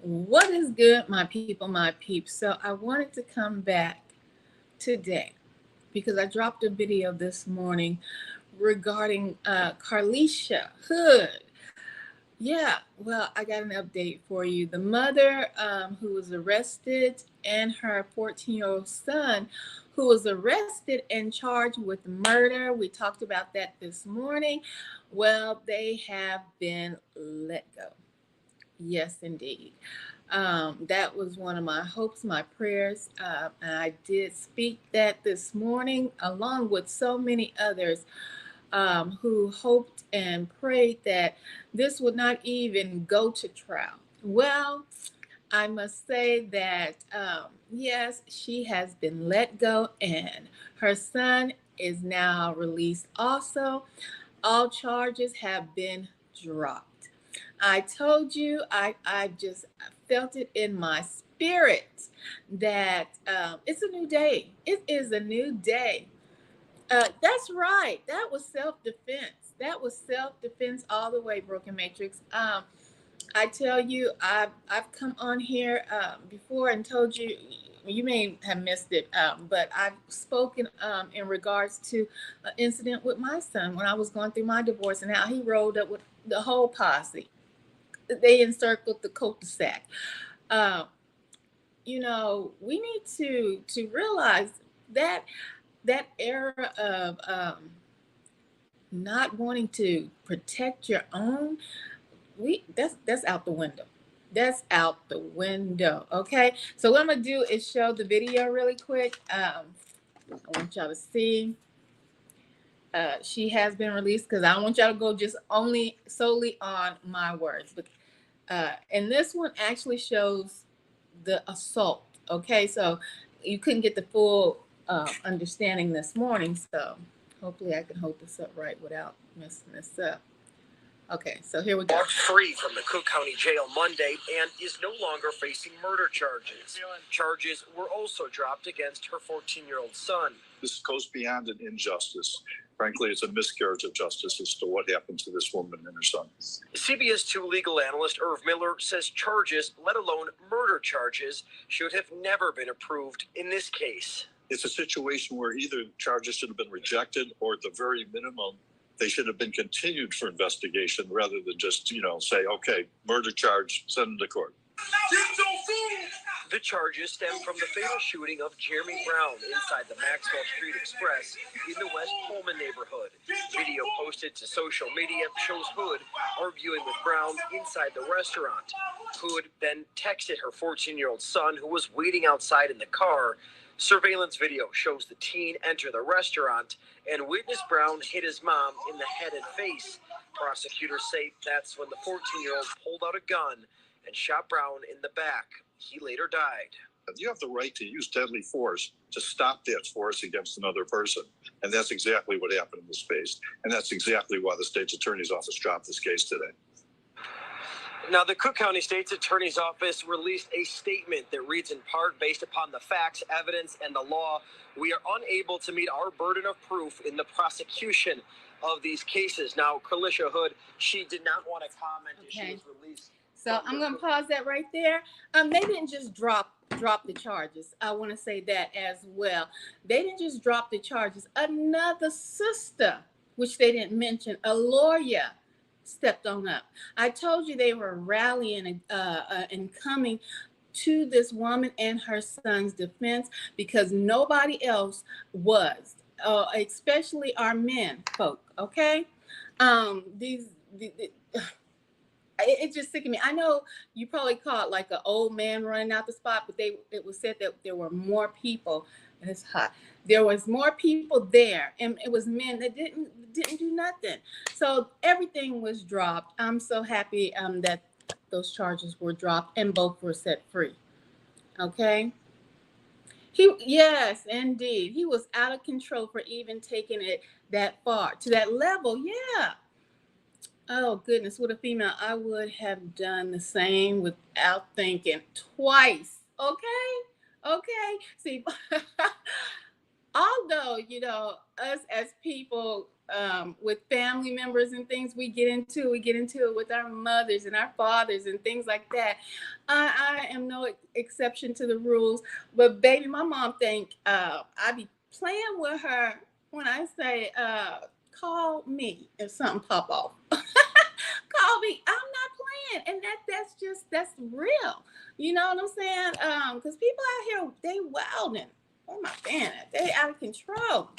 What is good, my people, my peeps? So I wanted to come back today because I dropped a video this morning regarding Carlisha Hood. Yeah, well, I got an update for you. The mother who was arrested and her 14-year-old son who was arrested and charged with murder. We talked about that this morning. Well, they have been let go. Yes, indeed. That was one of my hopes, my prayers. And I did speak that this morning, along with so many others who hoped and prayed that this would not even go to trial. Well, I must say that, yes, she has been let go, and her son is now released also. All charges have been dropped. I told you, I just felt it in my spirit that it's a new day. It is a new day. That's right. That was self defense. That was self defense all the way, Broken Matrix. I tell you, I've come on here before and told you. You may have missed it, but I've spoken in regards to an incident with my son when I was going through my divorce and how he rolled up with the whole posse. They encircled the cul-de-sac. Uh, we need to realize that that era of not wanting to protect your own, we that's out the window. That's out the window. Okay. So what I'm gonna do is show the video really quick. I want y'all to see. She has been released because I don't want y'all to go just only solely on my words. But and this one actually shows the assault. Okay, so you couldn't get the full understanding this morning. So hopefully I can hold this up right without messing this up. Okay, so here we go. Walked free from the Cook County Jail Monday and is no longer facing murder charges. Charges were also dropped against her 14-year-old son. This goes beyond an injustice. Frankly, it's a miscarriage of justice as to what happened to this woman and her son. CBS 2 legal analyst Irv Miller says charges, let alone murder charges, should have never been approved in this case. It's a situation where either charges should have been rejected or at the very minimum, they should have been continued for investigation rather than just, say, okay, murder charge, send them to court. The charges stem from the fatal shooting of Jeremy Brown inside the Maxwell Street Express in the West Pullman neighborhood. Video posted to social media shows Hood arguing with Brown inside the restaurant. Hood then texted her 14-year-old son, who was waiting outside in the car. Surveillance video shows the teen enter the restaurant and witness Brown hit his mom in the head and face. Prosecutors say that's when the 14-year-old pulled out a gun and shot Brown in the back. He later died. You have the right to use deadly force to stop that force against another person. And that's exactly what happened in this case. And that's exactly why the state's attorney's office dropped this case today. Now, the Cook County State's Attorney's Office released a statement that reads, in part, based upon the facts, evidence, and the law, we are unable to meet our burden of proof in the prosecution of these cases. Now, Carlisha Hood, she did not want to comment as she was released. So I'm going to pause that right there. They didn't just drop the charges. I want to say that as well. They didn't just drop the charges. Another sister, which they didn't mention, a lawyer, stepped on up. I told you they were rallying and coming to this woman and her son's defense because nobody else was, especially our men folk. Okay, it just sickened me. I know you probably caught like an old man running out the spot, but it was said that there were more people, and it's hot. There was more people there, and it was men that didn't do nothing. So everything was dropped. I'm so happy that those charges were dropped and both were set free. Okay. Yes, indeed. He was out of control for even taking it that far to that level. Yeah. Oh, goodness, what a female. I would have done the same without thinking twice. Okay. See, although, us as people, with family members and things. We get into it with our mothers and our fathers and things like that. I am no exception to the rules. But baby, my mom think I be playing with her when I say call me if something pop off. Call me. I'm not playing, and that's real. You know what I'm saying? Because people out here, they wilding. Where my fan at? They out of control.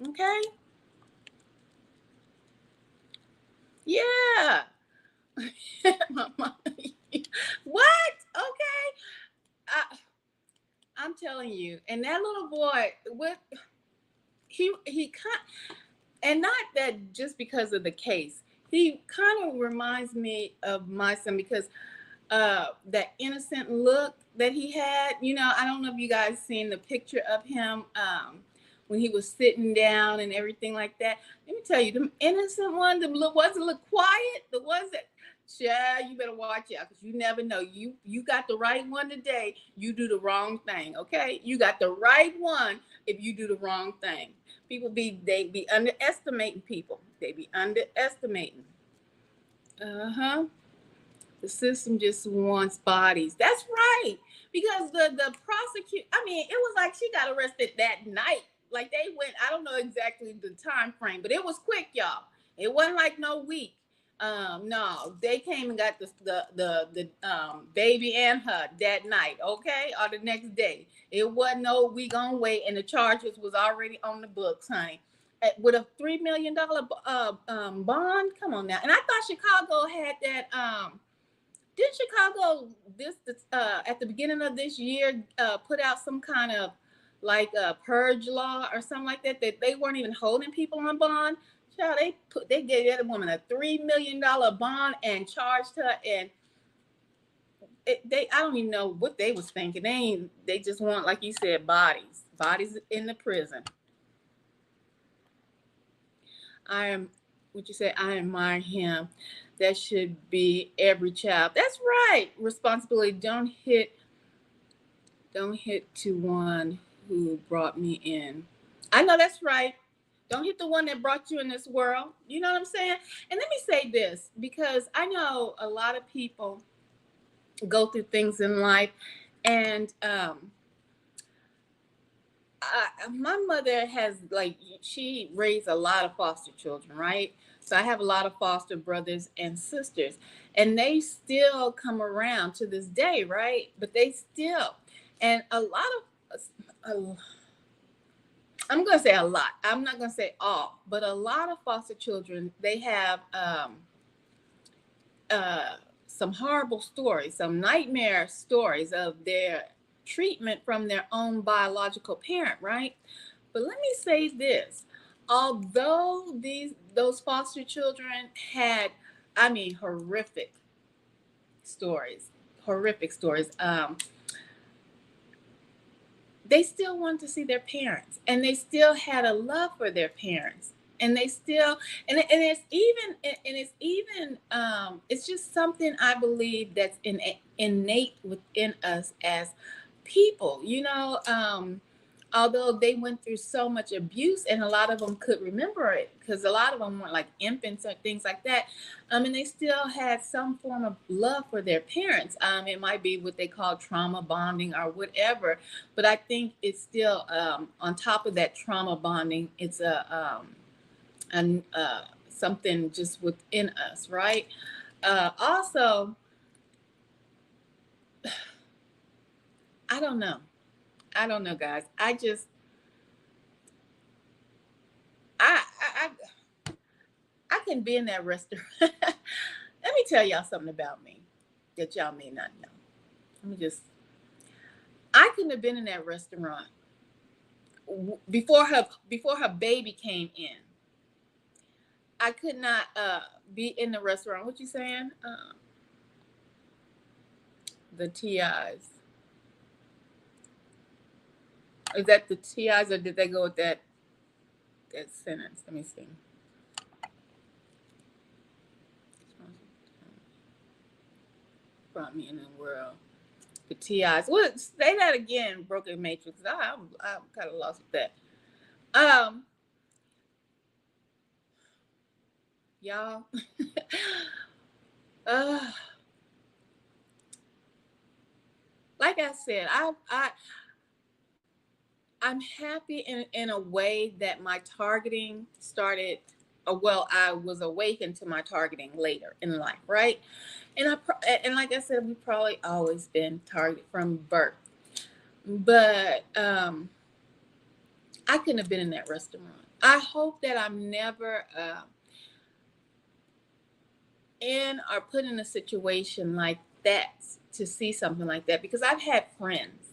Okay. Yeah. What? Okay. I'm telling you, and that little boy, what he kind, and not that just because of the case, he kind of reminds me of my son because that innocent look that he had. You know, I don't know if you guys seen the picture of him when he was sitting down and everything like that. Let me tell you, the innocent one, the ones that look quiet, the ones that, yeah, you better watch out because you never know. You got the right one today, you do the wrong thing. Okay, you got the right one if you do the wrong thing. They be underestimating people. They be underestimating. Uh-huh. The system just wants bodies. That's right. Because the prosecute, I mean, it was like she got arrested that night. Like they went, I don't know exactly the time frame, but it was quick, y'all. It wasn't like no week. No, they came and got the baby and her that night, okay, or the next day. It wasn't no we gonna wait, and the charges was already on the books, honey. With a $3 million bond. Come on now, and I thought Chicago had that. Did Chicago at the beginning of this year put out some kind of like a purge law or something like that they weren't even holding people on bond? Child, they gave that woman a $3 million bond and charged her, and I don't even know what they was thinking. They just want, like you said, bodies in the prison. I admire him. That should be every child. That's right. Responsibility. Don't hit to one who brought me in. I know that's right. Don't hit the one that brought you in this world. You know what I'm saying? And let me say this, because I know a lot of people go through things in life, and my mother has, like, she raised a lot of foster children, right? So I have a lot of foster brothers and sisters, and they still come around to this day, right? But they still, and a lot of, I'm going to say a lot. I'm not going to say all, but a lot of foster children, they have some horrible stories, some nightmare stories of their treatment from their own biological parent, right? But let me say this. Although those foster children had, I mean, horrific stories, they still wanted to see their parents, and they still had a love for their parents, and they still, and it's even it's just something I believe that's innate within us as people, you know. Although they went through so much abuse, and a lot of them could remember it because a lot of them were like infants or things like that, and they still had some form of love for their parents. It might be what they call trauma bonding or whatever, but I think it's still on top of that trauma bonding, it's something just within us, right? Also, I don't know, guys. I can be in that restaurant. Let me tell y'all something about me that y'all may not know. I couldn't have been in that restaurant before her baby came in. I could not be in the restaurant. What you saying? The TIs. Is that the TIs, or did they go with that sentence? Let me see. Brought me in the world. The TIs. Well, say that again, Broken Matrix. I'm kind of lost with that. y'all. uh, like I said, I'm happy in a way that my targeting started. Well, I was awakened to my targeting later in life, right? And like I said, we've probably always been targeted from birth, but I couldn't have been in that restaurant. I hope that I'm never in or put in a situation like that to see something like that, because I've had friends.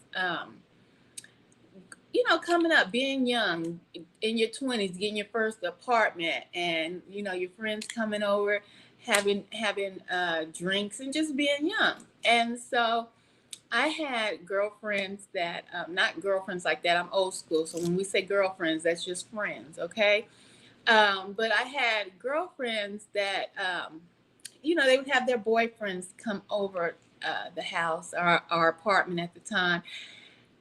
Coming up, being young, in your 20s, getting your first apartment, and your friends coming over, having drinks, and just being young. And so I had girlfriends that, not girlfriends like that. I'm old school, so when we say girlfriends, that's just friends, okay? But I had girlfriends that, they would have their boyfriends come over the house, or our apartment at the time,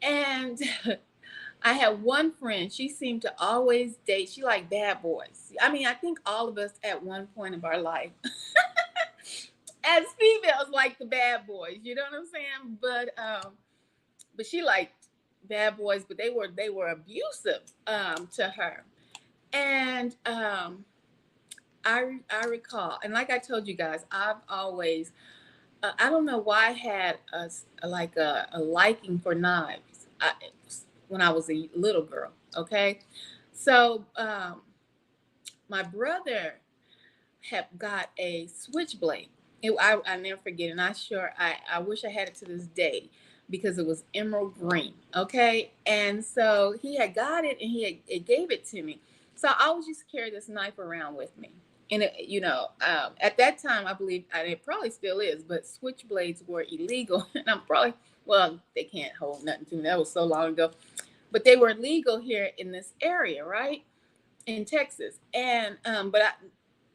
and I had one friend, she seemed to always date, she liked bad boys. I mean, I think all of us at one point of our life as females like the bad boys, you know what I'm saying? But she liked bad boys, but they were abusive to her. And I recall, and like I told you guys, I've always I don't know why I had a liking for knives. When I was a little girl. Okay, so my brother had got a switchblade. I never forget, and I wish I had it to this day, because it was emerald green. Okay, and so he had got it, and it gave it to me. So I always used to carry this knife around with me. And at that time, I believe, and it probably still is, but switchblades were illegal, and I'm probably, well, they can't hold nothing to me. That was so long ago, but they were legal here in this area, right, in Texas. And but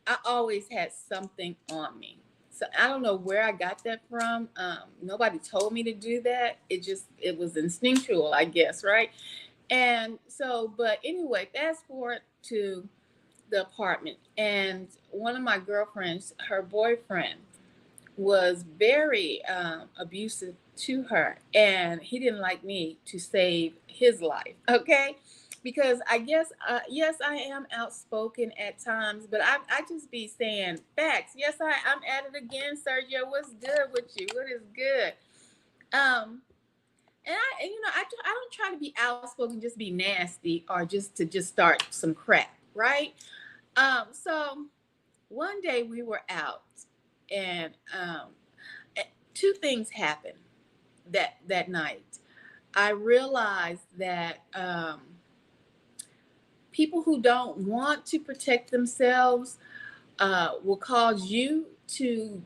I always had something on me. So I don't know where I got that from. Nobody told me to do that. It was instinctual, I guess, right? And so, but anyway, fast forward to the apartment, and one of my girlfriends, her boyfriend, was very abusive to her, and he didn't like me to save his life. Okay, because I guess, yes, I am outspoken at times, but I just be saying facts. Yes, I'm at it again, Sergio. What's good with you? What is good? um and I don't try to be outspoken, just be nasty, or just start some crap, right? So one day we were out, and two things happened that night. I realized that people who don't want to protect themselves will cause you to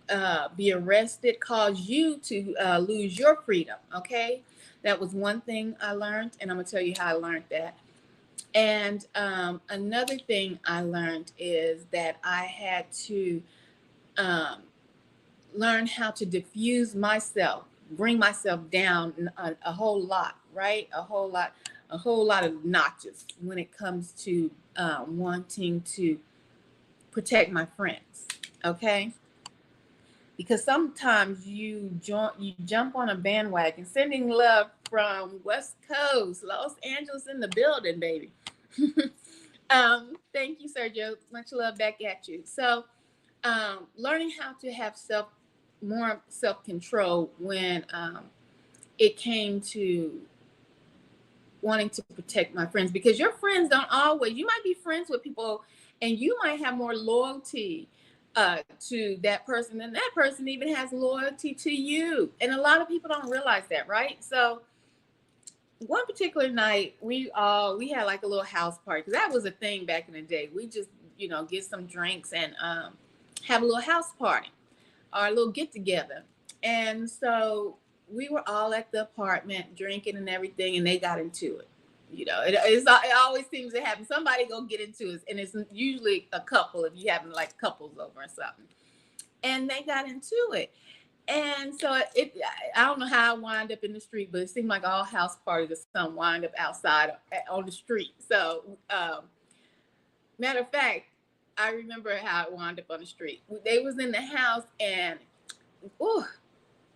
be arrested, cause you to lose your freedom. Okay, that was one thing I learned, and I'm gonna tell you how I learned that. And another thing I learned is that I had to um, learn how to diffuse myself, bring myself down a whole lot, right? A whole lot of notches when it comes to wanting to protect my friends. Okay, because sometimes you jump on a bandwagon. Sending love from West Coast, Los Angeles in the building, baby. Thank you, Sergio. Much love back at you. So, learning how to have more self control when it came to wanting to protect my friends, because your friends don't always. You might be friends with people, and you might have more loyalty to that person than that person even has loyalty to you, and a lot of people don't realize that, right? So one particular night, we had like a little house party, because that was a thing back in the day. We just get some drinks and have a little house party, or a little get together. And so we were all at the apartment drinking and everything, and they got into it. It always seems to happen. Somebody go get into it, and it's usually a couple if you having like couples over or something. And they got into it. And so I don't know how I wind up in the street, but it seemed like all house parties or some wind up outside on the street. So, matter of fact, I remember how it wound up on the street. They was in the house, and oh,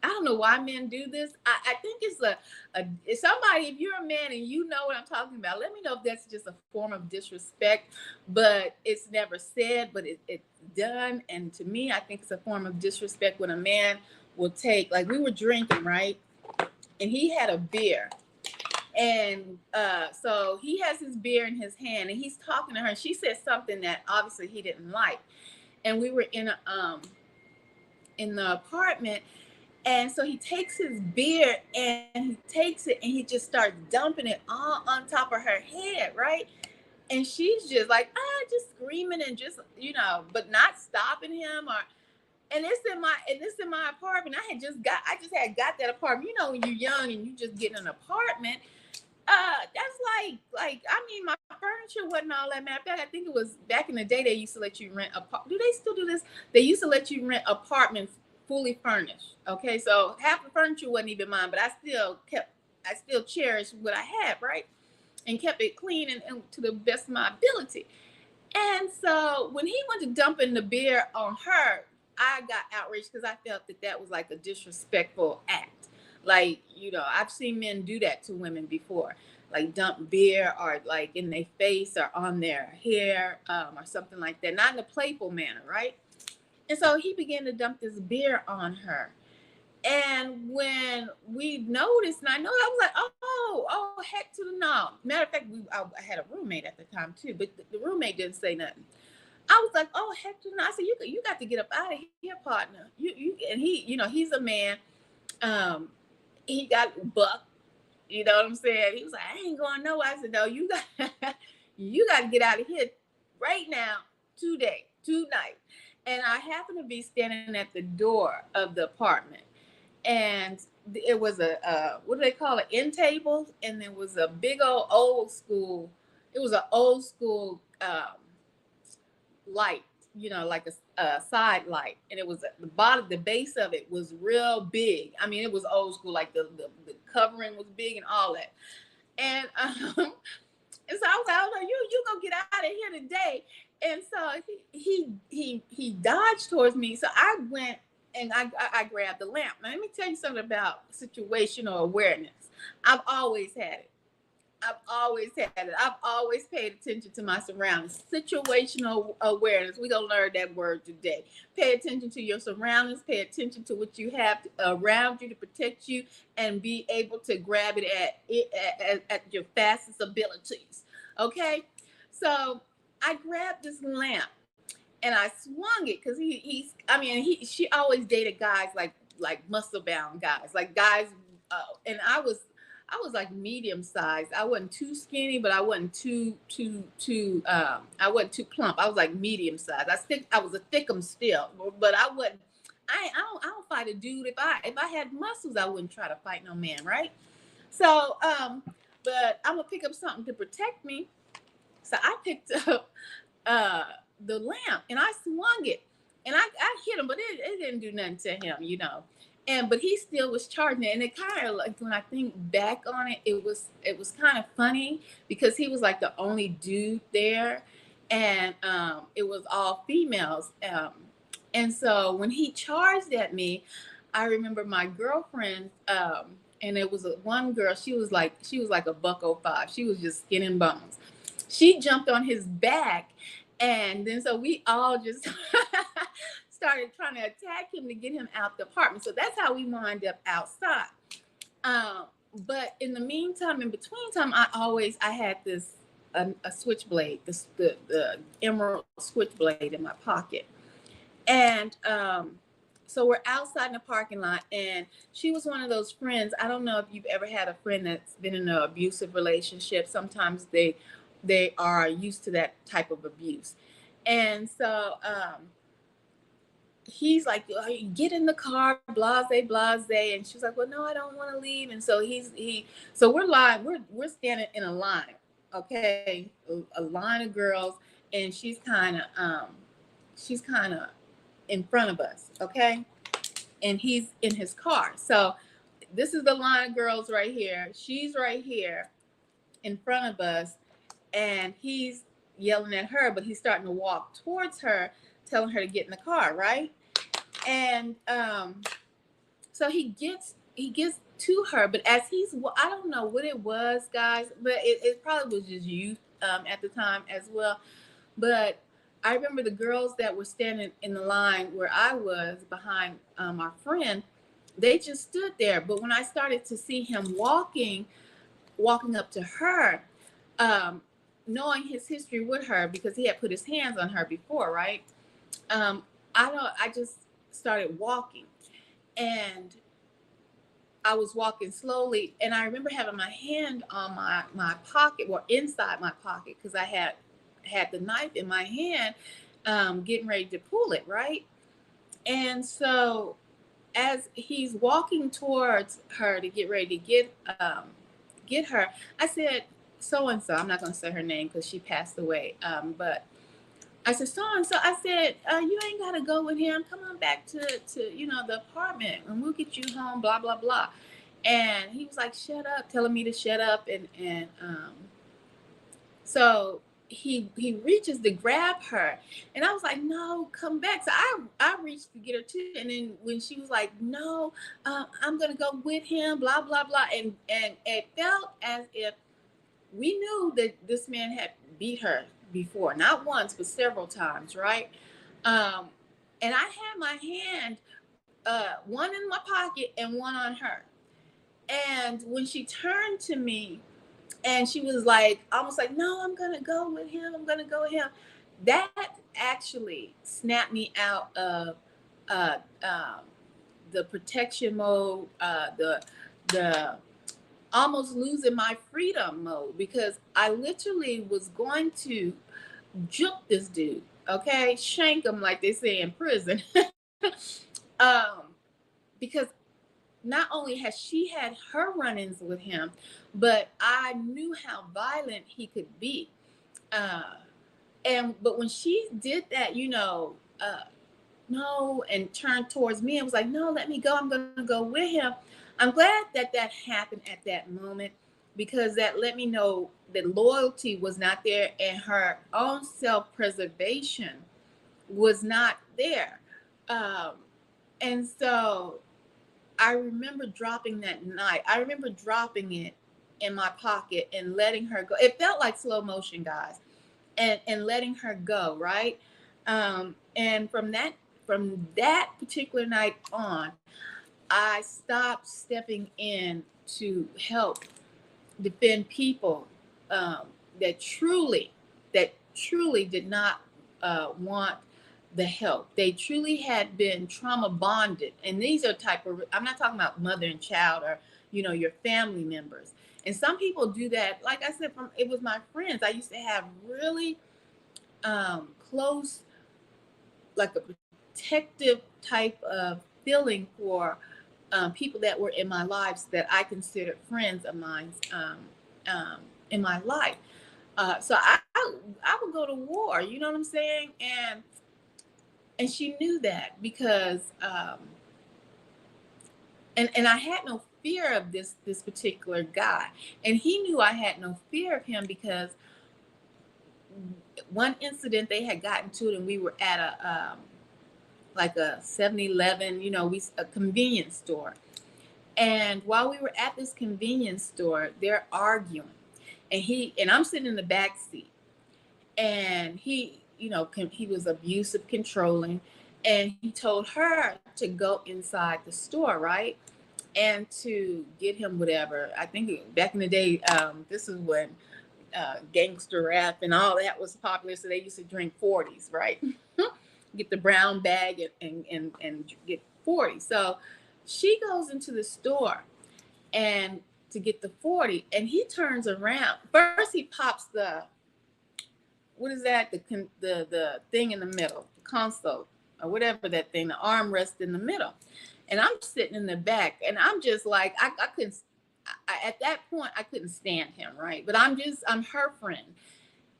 I don't know why men do this. I think it's it's somebody, if you're a man and you know what I'm talking about, let me know if that's just a form of disrespect, but it's never said, but it's done. And to me, I think it's a form of disrespect when a man will take, like we were drinking, right? And he had a beer. And so he has his beer in his hand and he's talking to her. And she said something that obviously he didn't like. And we were in the apartment. And so he takes his beer and he takes it and he just starts dumping it all on top of her head, right? And she's just like, just screaming and just, but not stopping him or. And it's in my apartment. I just had got that apartment. You know, when you're young and you just get an apartment, that's like I mean, my furniture wasn't all that. Matter of fact, I think it was back in the day they used to let you rent do they still do this? They used to let you rent apartments fully furnished. Okay, so half the furniture wasn't even mine, but I still cherished what I had, right? And kept it clean and to the best of my ability. And so when he went to dumping the beer on her, I got outraged because I felt that was like a disrespectful act. Like, I've seen men do that to women before, like dump beer or like in their face or on their hair or something like that, not in a playful manner, right? And so he began to dump this beer on her. And when we noticed, and I was like, oh, heck to the no. Matter of fact, I had a roommate at the time too, but the roommate didn't say nothing. I was like, oh, heck to the no. I said, you got to get up out of here, partner. And he, he's a man. He got buck. You know what I'm saying? He was like, I ain't going nowhere. I said, no, you got to get out of here right now, today, tonight. And I happened to be standing at the door of the apartment. And it was what do they call it? End table. And there was a big old school. It was an old school light, like a side light. And it was the bottom, the base of it was real big. I mean, it was old school, like the covering was big and all that. And and so I was like, oh no, you gonna get out of here today. And so he dodged towards me. So I went and I grabbed the lamp. Now, let me tell you something about situational awareness. I've always had it. I've always paid attention to my surroundings. Situational awareness. We're going to learn that word today. Pay attention to your surroundings. Pay attention to what you have around you to protect you and be able to grab it at your fastest abilities. Okay? So I grabbed this lamp and I swung it because she always dated guys like muscle bound guys, like guys, and I was like medium sized. I wasn't too skinny, but I wasn't too I wasn't too plump. I was like medium sized. I was a thickum still, but I wasn't. I don't fight a dude. If I had muscles, I wouldn't try to fight no man, right? So but I'm gonna pick up something to protect me. So I picked up the lamp and I swung it and I hit him, but it didn't do nothing to him, but he still was charging it. And it kind of, like, when I think back on it, it was kind of funny because he was like the only dude there, and it was all females. And so when he charged at me, I remember my girlfriend, and it was one girl. She was like a $105. She was just skin and bones. She jumped on his back, and then so we all just started trying to attack him to get him out the apartment. So that's how we wind up outside. But in the meantime, in between time, I had this a switchblade, the emerald switchblade in my pocket, and so we're outside in the parking lot, and she was one of those friends. I don't know if you've ever had a friend that's been in an abusive relationship. Sometimes they are used to that type of abuse. And so he's like, get in the car, blase. And she's like, well, no, I don't want to leave. And so so we're standing in a line, okay, a line of girls, and she's kind of in front of us, okay, and he's in his car. So this is the line of girls right here. She's right here in front of us, and he's yelling at her, but he's starting to walk towards her, telling her to get in the car, right? And so he gets to her, but as he's, I don't know what it was, guys, but it probably was just youth at the time as well. But I remember the girls that were standing in the line where I was behind our friend, they just stood there. But when I started to see him walking up to her, knowing his history with her, because he had put his hands on her before, right? I just started walking, and I was walking slowly, and I remember having my hand on my pocket, or inside my pocket, because I had the knife in my hand, getting ready to pull it, right? And so as he's walking towards her to get ready to get her, I said, so and so, I'm not going to say her name because she passed away, but I said, so and so, I said, you ain't got to go with him. Come on back to the apartment, and we'll get you home, blah blah blah. And he was like, shut up, telling me to shut up, and so he reaches to grab her, and I was like, no, come back. So I reached to get her too, and then when she was like, no, I'm gonna go with him, blah blah blah, and it felt as if we knew that this man had beat her before, not once but several times, right? And I had my hand, one in my pocket and one on her, and when she turned to me, and she was like, almost like, no, I'm gonna go with him, that actually snapped me out of uh, um, the protection mode, the almost losing my freedom mode, because I literally was going to juke this dude, okay, shank him like they say in prison, um, because not only has she had her run-ins with him, but I knew how violent he could be. But when she did that, no, and turned towards me and was like, no, let me go, I'm gonna go with him. I'm glad that happened at that moment, because that let me know that loyalty was not there, and her own self-preservation was not there. And so I remember dropping that knife. I remember dropping it in my pocket and letting her go. It felt like slow motion, guys, and letting her go, right? And from that particular night on, I stopped stepping in to help defend people that truly did not want the help. They truly had been trauma bonded, and these are type of, I'm not talking about mother and child, or your family members. And some people do that, like I said, it was my friends. I used to have really close, like a protective type of feeling for people that were in my lives that I considered friends of mine in my life. So I would go to war, you know what I'm saying? And she knew that, because and I had no fear of this particular guy, and he knew I had no fear of him, because one incident they had gotten to it, and we were at a like a 7-Eleven, a convenience store. And while we were at this convenience store, they're arguing, and I'm sitting in the back seat, and he was abusive, controlling, and he told her to go inside the store, right, and to get him whatever. I think back in the day, this is when gangster rap and all that was popular, so they used to drink 40s, right? Get the brown bag and get 40. So she goes into the store and to get the 40, and he turns around. First he pops the, what is that, the thing in the middle, the console, or whatever that thing, the armrest in the middle. And I'm sitting in the back, and I'm just like, I couldn't, at that point I couldn't stand him, right? But I'm her friend,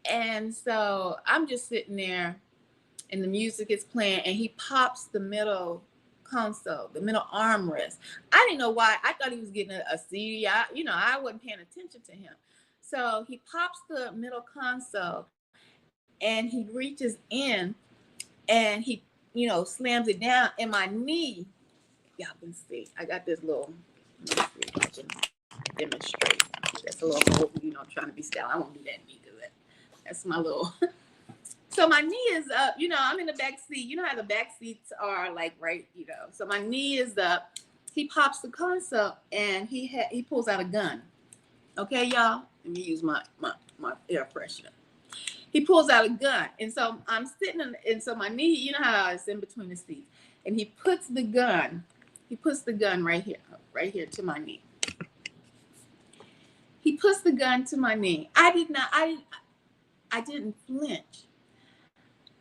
and so I'm just sitting there, and the music is playing, and he pops the middle console, the middle armrest. I didn't know why. I thought he was getting a CD. I wasn't paying attention to him. So he pops the middle console, and he reaches in and he, slams it down, and my knee, y'all can see, I got this little, let me see if I can demonstrate. That's a little, trying to be style. I won't do that knee because that's my little. So my knee is up, I'm in the back seat. You know how the back seats are like, right, so my knee is up. He pops the console and he pulls out a gun. Okay, y'all, let me use my air freshener. He pulls out a gun. And so I'm sitting and so my knee, you know how it's in between the seats. And he puts the gun right here to my knee. He puts the gun to my knee. I didn't flinch.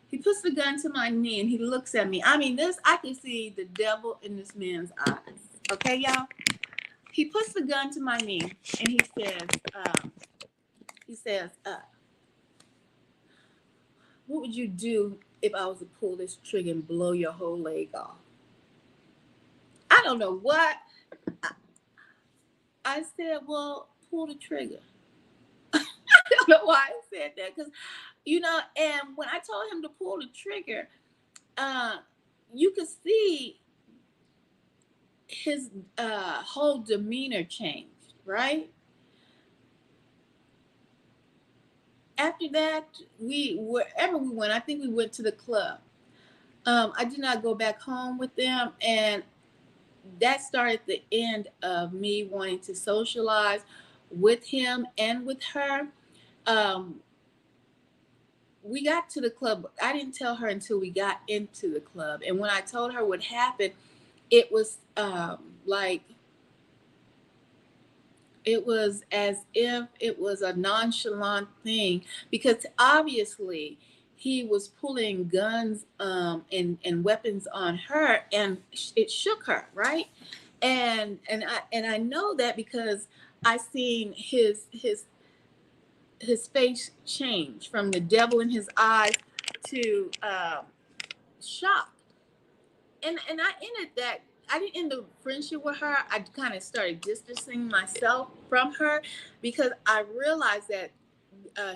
He puts the gun to my knee and he looks at me. I mean, I can see the devil in this man's eyes. Okay, y'all? He puts the gun to my knee and he says, what would you do if I was to pull this trigger and blow your whole leg off? I don't know what. I said, well, pull the trigger. I don't know why I said that because, and when I told him to pull the trigger, you could see his whole demeanor changed, right? After that, wherever we went, I think we went to the club. I did not go back home with them, and that started the end of me wanting to socialize with him and with her. We got to the club. I didn't tell her until we got into the club. And when I told her what happened, it was it was as if it was a nonchalant thing, because obviously he was pulling guns and weapons on her, and it shook her, right? And I know that because I seen his face change from the devil in his eyes to shock. And I ended that. I didn't end the friendship with her. I kind of started distancing myself from her because I realized that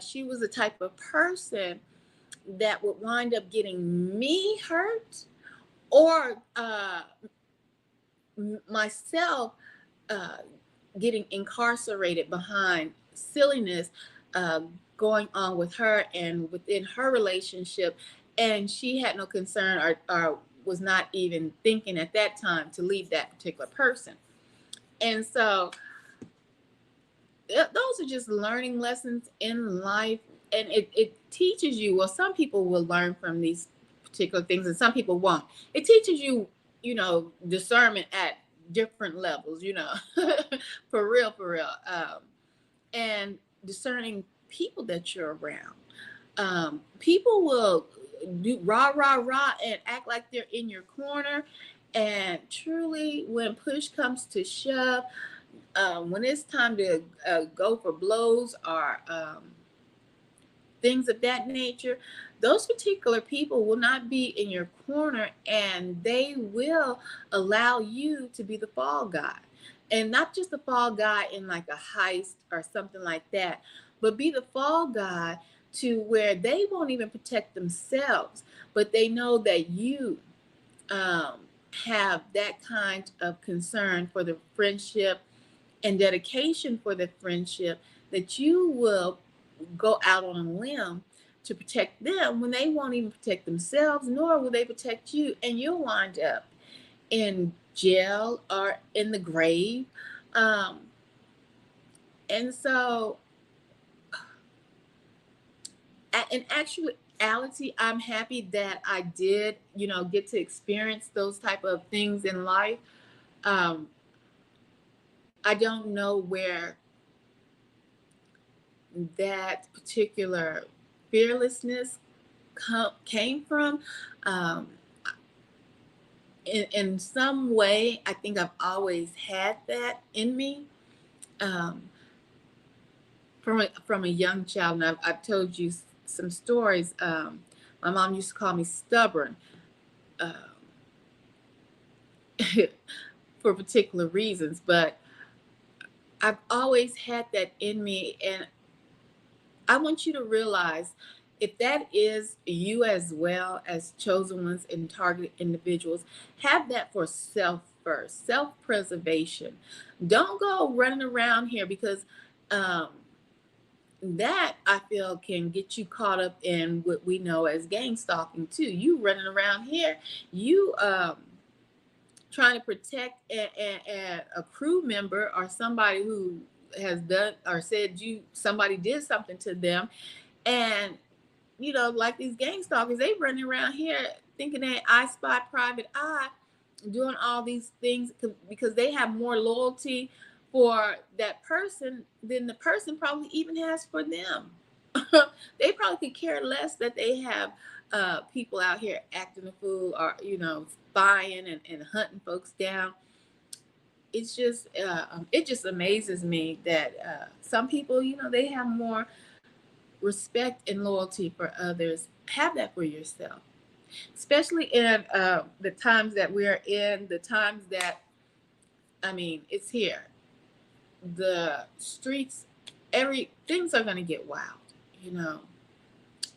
she was the type of person that would wind up getting me hurt or myself getting incarcerated behind silliness going on with her and within her relationship. And she had no concern or was not even thinking at that time to leave that particular person. And so those are just learning lessons in life. And it teaches you, well, some people will learn from these particular things and some people won't. It teaches you, discernment at different levels, for real. And discerning people that you're around. People will do rah and act like they're in your corner, and truly when push comes to shove, when it's time to go for blows or things of that nature, those particular people will not be in your corner, and they will allow you to be the fall guy. And not just the fall guy in like a heist or something like that, but be the fall guy to where they won't even protect themselves, but they know that you have that kind of concern for the friendship and dedication for the friendship that you will go out on a limb to protect them when they won't even protect themselves, nor will they protect you. And you'll wind up in jail or in the grave. And so in actuality, I'm happy that I did, get to experience those type of things in life. I don't know where that particular fearlessness came from. In some way, I think I've always had that in me. From a young child, and I've told you some stories. My mom used to call me stubborn for particular reasons, but I've always had that in me. And I want you to realize if that is you as well as chosen ones and targeted individuals, have that for self first, self preservation. Don't go running around here because um, that I feel can get you caught up in what we know as gang stalking too. You running around here, you trying to protect a crew member or somebody who has done or said you somebody did something to them, and like these gang stalkers, they running around here thinking that I spot private eye, doing all these things because they have more loyalty for that person than the person probably even has for them. They probably could care less that they have people out here acting a fool or spying and hunting folks down. It just amazes me that some people, they have more respect and loyalty for others. Have that for yourself, especially in the times that we're in, the times that, I mean, it's here. The streets, things are going to get wild, you know.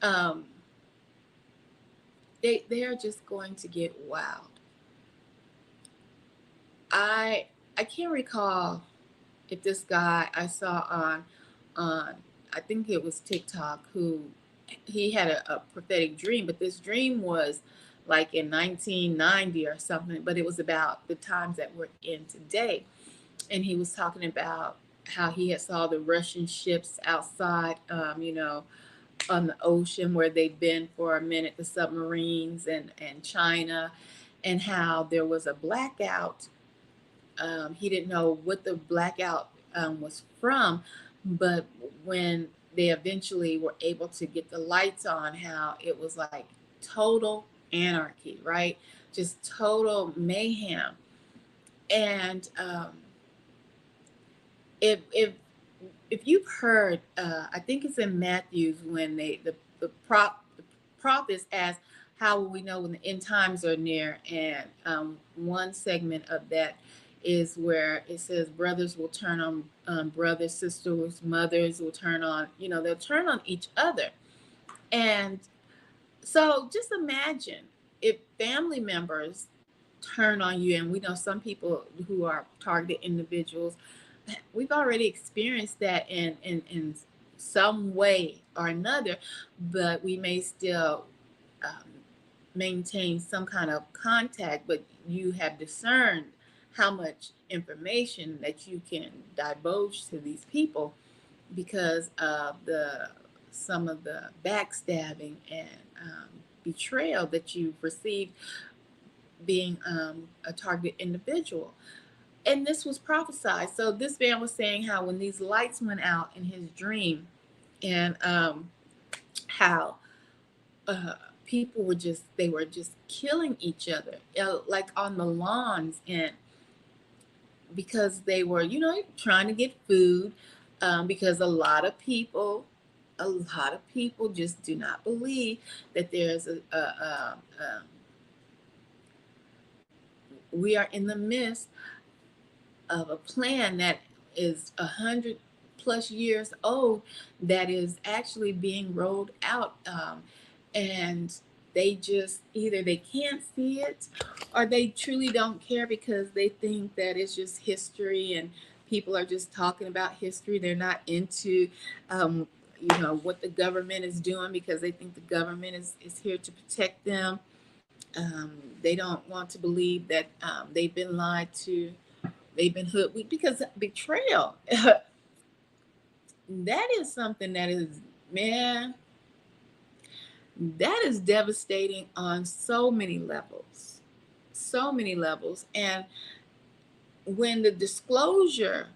Um, they are just going to get wild. I can't recall if this guy I saw on I think it was TikTok, who he had a prophetic dream, but this dream was like in 1990 or something, but it was about the times that we're in today. And he was talking about how he had saw the Russian ships outside, on the ocean where they'd been for a minute, the submarines and China, and how there was a blackout. He didn't know what the blackout was from, but when they eventually were able to get the lights on, how it was like total anarchy, right? Just total mayhem. And if you've heard, I think it's in Matthew's when the prophets ask, "How will we know when the end times are near?" And one segment of that is where it says brothers will turn on brothers, sisters, mothers will turn on, they'll turn on each other. And so just imagine if family members turn on you, and we know some people who are targeted individuals, we've already experienced that in some way or another, but we may still um, maintain some kind of contact, but you have discerned how much information that you can divulge to these people because of some of the backstabbing and betrayal that you've received being a target individual. And this was prophesied. So this man was saying how when these lights went out in his dream, and how people were just killing each other, like on the lawns, and because they were trying to get food, because a lot of people just do not believe that there's we are in the midst of a plan that is 100+ years old, that is actually being rolled out, and they just either they can't see it or they truly don't care because they think that it's just history and people are just talking about history. They're not into what the government is doing because they think the government is here to protect them. They don't want to believe that they've been lied to, they've been hoodwinked, because betrayal that is something that is, man, that is devastating on so many levels, so many levels. And when the disclosure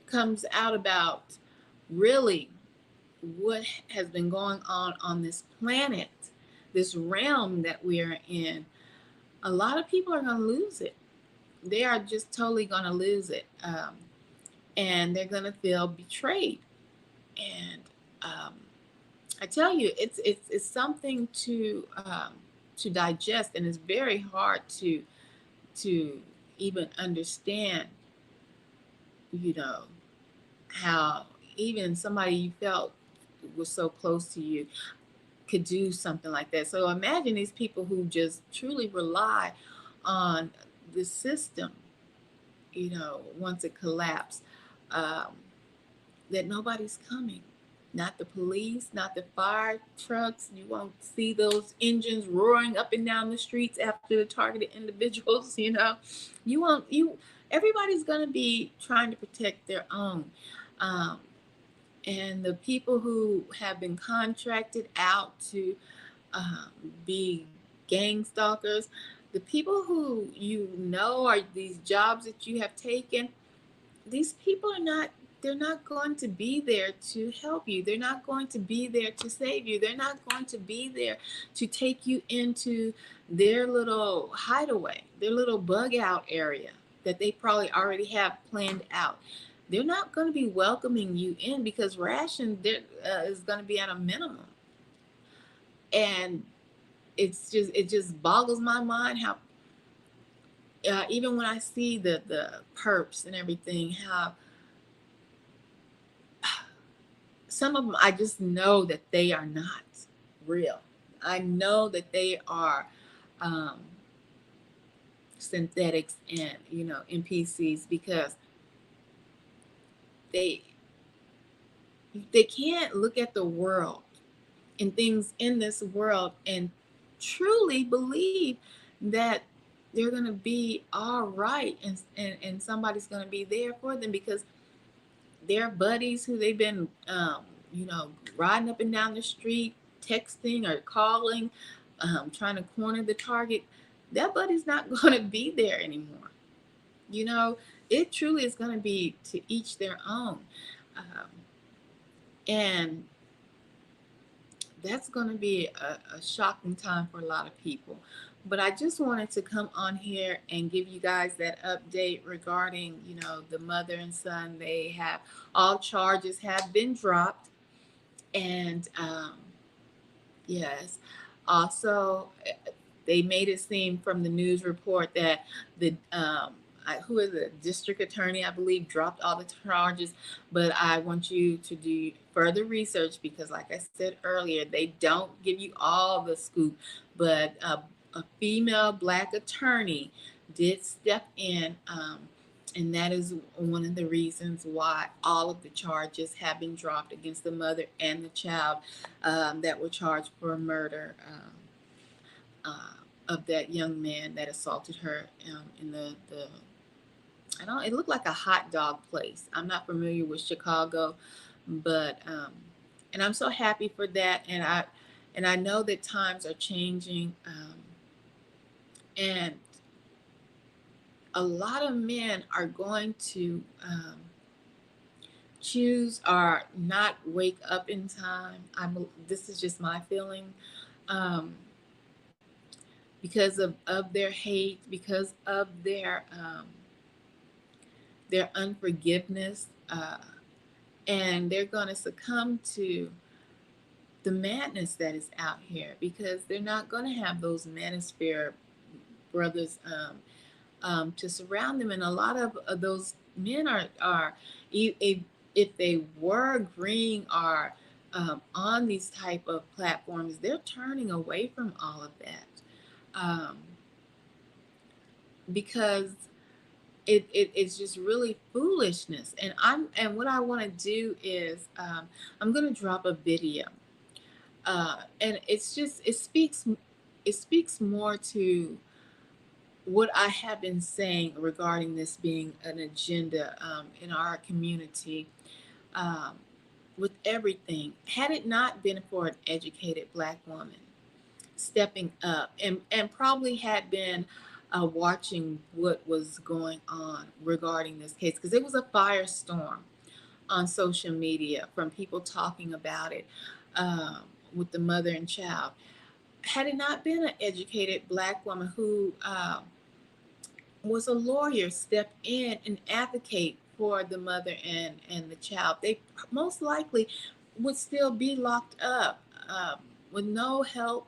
comes out about really what has been going on this planet, this realm that we are in, a lot of people are going to lose it. They are just totally going to lose it, and they're going to feel betrayed. And I tell you, it's something to digest, and it's very hard to even understand. How even somebody you felt was so close to you could do something like that. So imagine these people who just truly rely on the system, once it collapsed, um, that nobody's coming. Not the police, not the fire trucks. You won't see those engines roaring up and down the streets after the targeted individuals. You won't. Everybody's gonna be trying to protect their own. Um, and the people who have been contracted out to um, be gang stalkers, the people who are these jobs that you have taken, these people they're not going to be there to help you. They're not going to be there to save you. They're not going to be there to take you into their little hideaway, their little bug out area that they probably already have planned out. They're not going to be welcoming you in because ration there is going to be at a minimum. And it just boggles my mind how even when I see the perps and everything, how some of them, I just know that they are not real. I know that they are um, synthetics and NPCs, because they can't look at the world and things in this world and truly believe that they're going to be all right, and somebody's going to be there for them, because their buddies who they've been riding up and down the street, texting or calling, trying to corner the target, that buddy's not going to be there anymore. It truly is going to be to each their own. And that's going to be a shocking time for a lot of people. But I just wanted to come on here and give you guys that update regarding, the mother and son. They have all charges have been dropped. And yes, also they made it seem from the news report that the who is the district attorney, I believe, dropped all the charges. But I want you to do further research, because like I said earlier, they don't give you all the scoop. But a female Black attorney did step in, and that is one of the reasons why all of the charges have been dropped against the mother and the child that were charged for murder of that young man that assaulted her in the it looked like a hot dog place. I'm not familiar with Chicago, but and I'm so happy for that. And I know that times are changing, and a lot of men are going to choose or not wake up in time. This is just my feeling, because of their hate, because of their unforgiveness, and they're going to succumb to the madness that is out here, because they're not going to have those manosphere brothers to surround them. And a lot of those men are if they were agreeing or on these type of platforms, they're turning away from all of that, because it's just really foolishness. And what I want to do is I'm going to drop a video, and it speaks more to what I have been saying regarding this being an agenda in our community, with everything. Had it not been for an educated Black woman stepping up and probably had been watching what was going on regarding this case, because it was a firestorm on social media from people talking about it with the mother and child. Had it not been an educated Black woman who was a lawyer, step in and advocate for the mother and the child, they most likely would still be locked up with no help,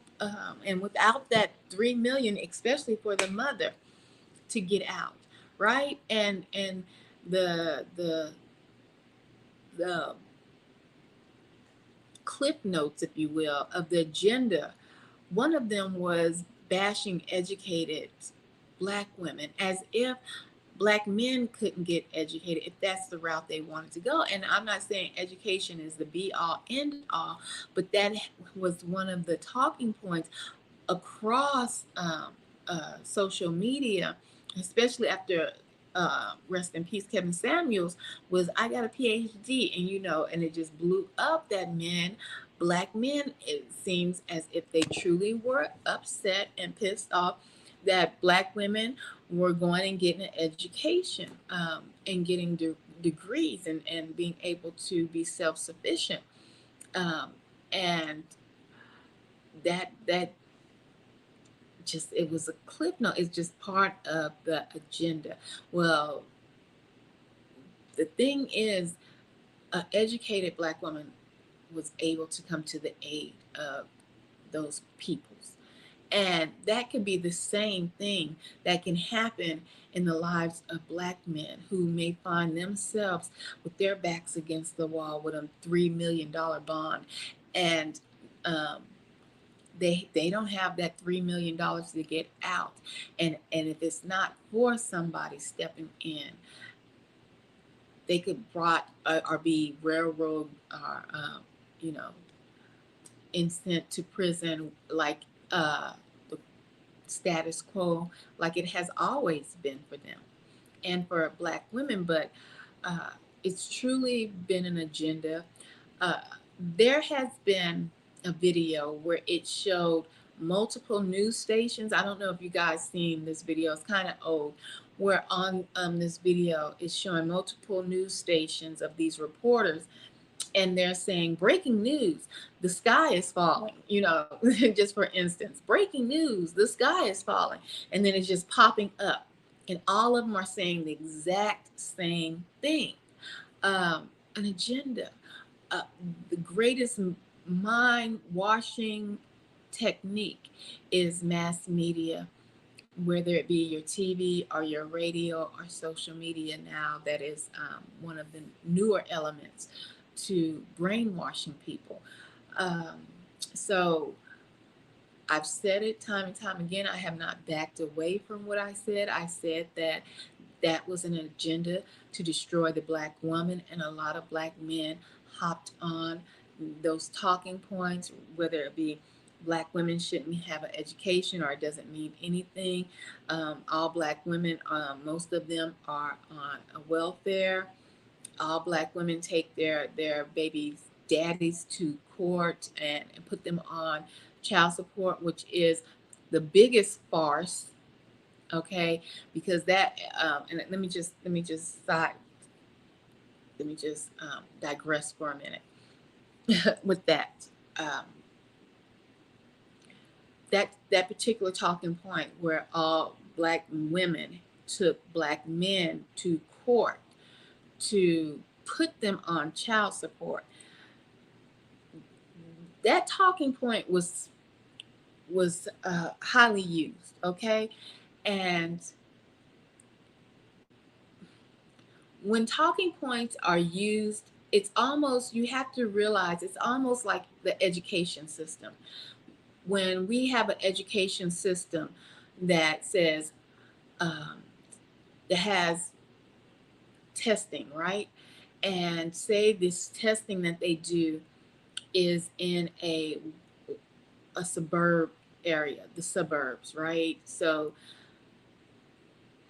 and without that 3 million, especially for the mother to get out, right? And the clip notes, if you will, of the agenda. One of them was bashing educated Black women, as if Black men couldn't get educated if that's the route they wanted to go. And I'm not saying education is the be all end all, but that was one of the talking points across social media, especially after rest in peace Kevin Samuels, was I got a PhD, and and it just blew up that Black men, it seems as if they truly were upset and pissed off that Black women were going and getting an education, and getting degrees, and being able to be self-sufficient, and that just, it was a clip note. It's just part of the agenda. Well, the thing is, an educated Black woman was able to come to the aid of those peoples. And that could be the same thing that can happen in the lives of Black men who may find themselves with their backs against the wall with a $3 million bond. And they don't have that $3 million to get out. And if it's not for somebody stepping in, they could brought or be railroad or and sent to prison, like the status quo, like it has always been for them and for Black women. But it's truly been an agenda. There has been a video where it showed multiple news stations. I don't know if you guys seen this video. It's kind of old, where on this video is showing multiple news stations of these reporters, and they're saying, breaking news, the sky is falling, just for instance, breaking news, the sky is falling. And then it's just popping up. And all of them are saying the exact same thing. An agenda. The greatest mind washing technique is mass media, whether it be your TV or your radio or social media now. That is one of the newer elements to brainwashing people. So I've said it time and time again. I have not backed away from what I said. I said that was an agenda to destroy the Black woman, and a lot of Black men hopped on those talking points, whether it be Black women shouldn't have an education or it doesn't mean anything. All Black women, most of them are on a welfare. All Black women take their babies' daddies to court and put them on child support, which is the biggest farce. Okay, because that and let me just digress for a minute with that. That particular talking point where all Black women took Black men to court to put them on child support. That talking point was highly used, okay? And when talking points are used, it's almost, you have to realize it's almost like the education system. When we have an education system that says, that has testing, right? And say this testing that they do is in a suburb area, the suburbs, right? So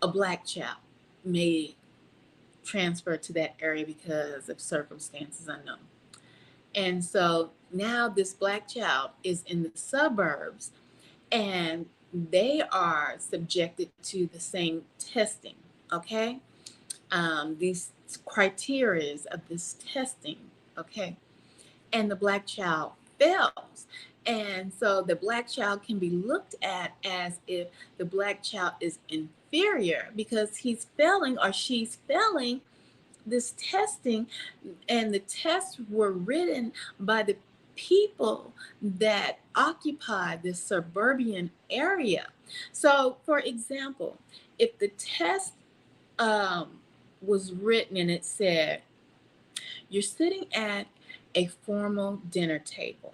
a Black child may transfer to that area because of circumstances unknown. And so now this Black child is in the suburbs, and they are subjected to the same testing, okay? These criteria of this testing, okay? And the Black child fails. And so the Black child can be looked at as if the Black child is inferior because he's failing or she's failing this testing. And the tests were written by the people that occupy this suburban area. So, for example, if the test was written and it said You're sitting at a formal dinner table.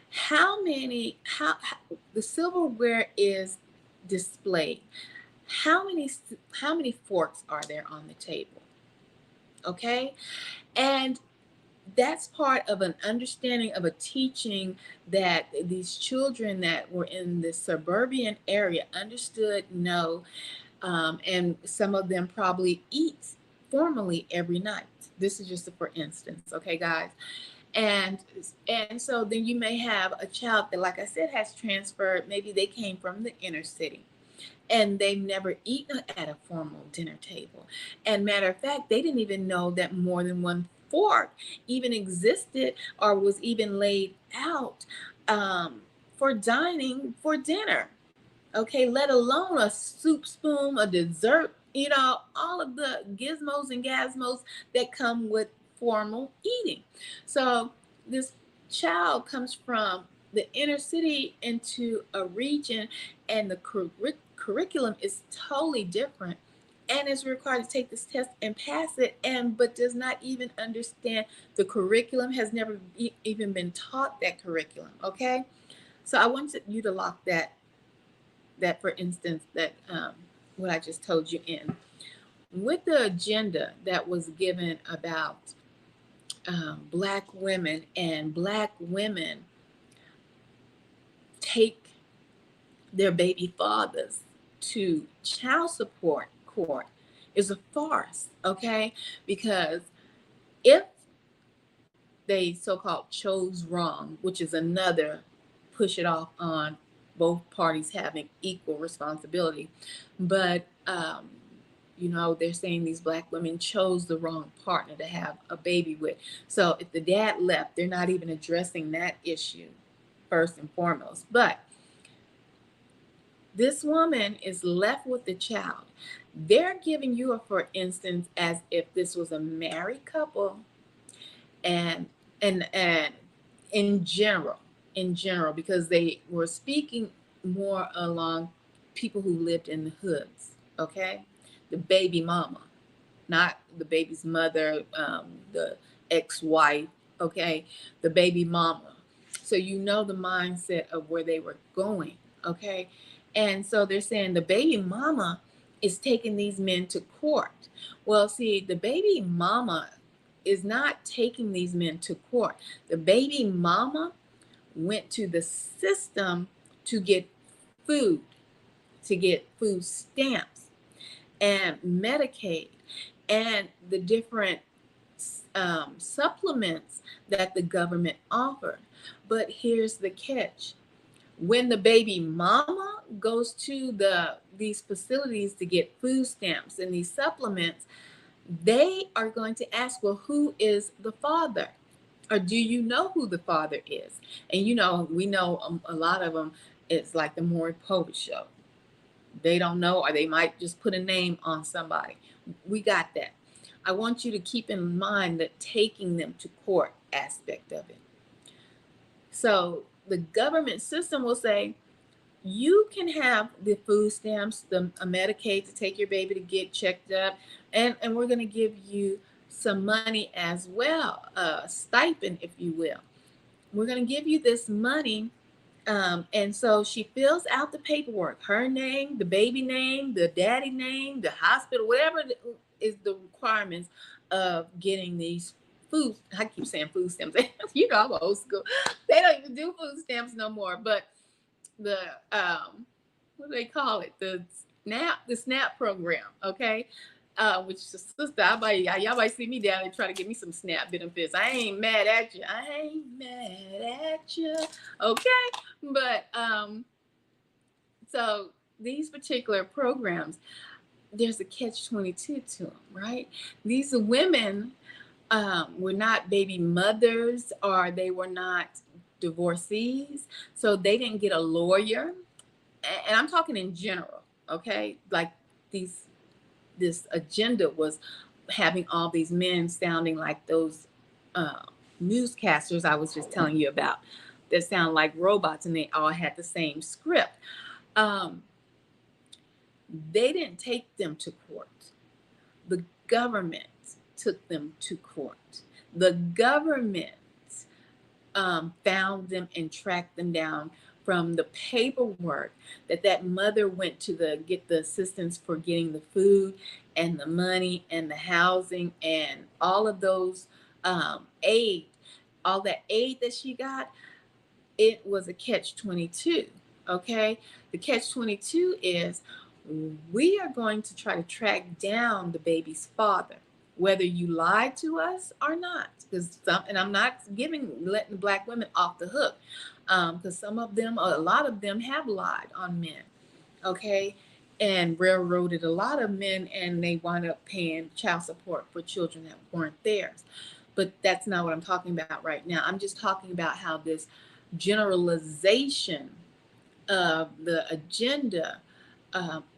How the silverware is displayed. How many forks are there on the table? Okay? And that's part of an understanding of a teaching that these children that were in the suburban area understood, know, and some of them probably eat formally every night. This is just a for instance, okay, guys? And and so then you may have a child that, like I said, has transferred. Maybe they came from the inner city and they've never eaten at a formal dinner table. And matter of fact, they didn't even know that more than one fork even existed or was even laid out for dining for dinner. Okay, let alone a soup spoon, a dessert, all of the gizmos and gazmos that come with formal eating. So this child comes from the inner city into a region, and the curriculum is totally different, and is required to take this test and pass it, and but does not even understand the curriculum, has never even been taught that curriculum. Okay, so I wanted you to lock that for instance, that what I just told you in with the agenda that was given about Black women, and Black women take their baby fathers to child support court is a farce. Okay, because if they so-called chose wrong, which is another push it off on both parties having equal responsibility, but they're saying these Black women chose the wrong partner to have a baby with. So if the dad left, they're not even addressing that issue first and foremost. But this woman is left with the child. They're giving you a for instance as if this was a married couple, and and in general, because they were speaking more along people who lived in the hoods. Okay, the baby mama, not the baby's mother, the ex-wife. Okay, the baby mama. So the mindset of where they were going. Okay, and so they're saying the baby mama is taking these men to court. Well, see, the baby mama is not taking these men to court. The baby mama went to the system to get food, to get food stamps and Medicaid and the different supplements that the government offered. But here's the catch. When the baby mama goes to these facilities to get food stamps and these supplements, they are going to ask, well, who is the father? Or do you know who the father is? And we know a lot of them, it's like the Maury Povich show. They don't know, or they might just put a name on somebody. We got that. I want you to keep in mind that taking them to court aspect of it. So the government system will say, you can have the food stamps, the Medicaid to take your baby to get checked up, and we're going to give you some money as well, a stipend, if you will. We're going to give you this money. And so she fills out the paperwork, her name, the baby name, the daddy name, the hospital, whatever is the requirements of getting these food. I keep saying food stamps. I'm old school. They don't even do food stamps no more. But the what do they call it? The SNAP program. Okay. Which is sister, y'all might see me down and try to get me some SNAP benefits. I ain't mad at you. Okay. But so these particular programs, there's a catch-22 to them, right? These women were not baby mothers, or they were not divorcees, so they didn't get a lawyer. And I'm talking in general, okay? Like this agenda was having all these men sounding like those newscasters I was just telling you about, that sound like robots, and they all had the same script. They didn't take them to court. The government took them to court. The government found them and tracked them down from the paperwork that mother went to get the assistance for getting the food and the money and the housing and all of those aid, all that aid that she got. It was a catch-22. Okay, the catch-22 is we are going to try to track down the baby's father, whether you lied to us or not. Because and I'm not letting Black women off the hook, because some of them, a lot of them, have lied on men. Okay, and railroaded a lot of men, and they wound up paying child support for children that weren't theirs. But that's not what I'm talking about right now. I'm just talking about how this generalization of the agenda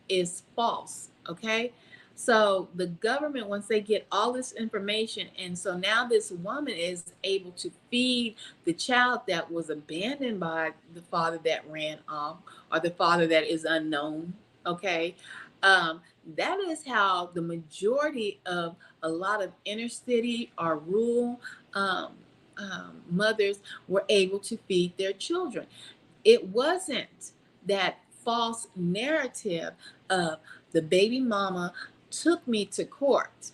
is false. Okay, so the government, once they get all this information, and so now this woman is able to feed the child that was abandoned by the father that ran off, or the father that is unknown. Okay, that is how the majority of a lot of inner city or rural mothers were able to feed their children. It wasn't that false narrative of the baby mama took me to court.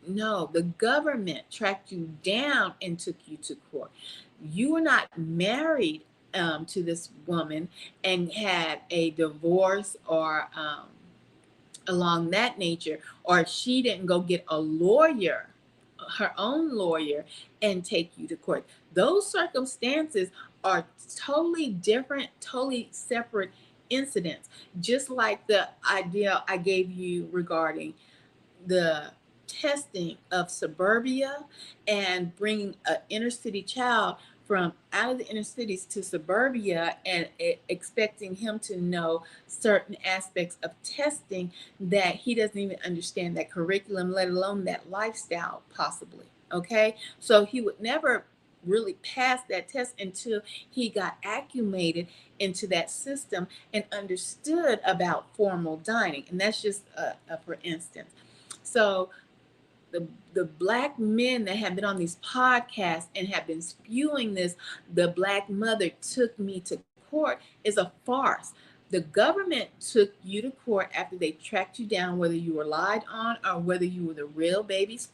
No, the government tracked you down and took you to court. You were not married to this woman and had a divorce or along that nature, or she didn't go get a lawyer, her own lawyer, and take you to court. Those circumstances are totally different, totally separate incidents. Just like the idea I gave you regarding the testing of suburbia and bringing an inner city child from out of the inner cities to suburbia, and expecting him to know certain aspects of testing that he doesn't even understand that curriculum, let alone that lifestyle possibly. Okay, so he would never really pass that test until he got acclimated into that system and understood about formal dining. And that's just for instance. So the Black men that have been on these podcasts and have been spewing this, the Black mother took me to court, is a farce. The government took you to court after they tracked you down, whether you were lied on or whether you were the real baby's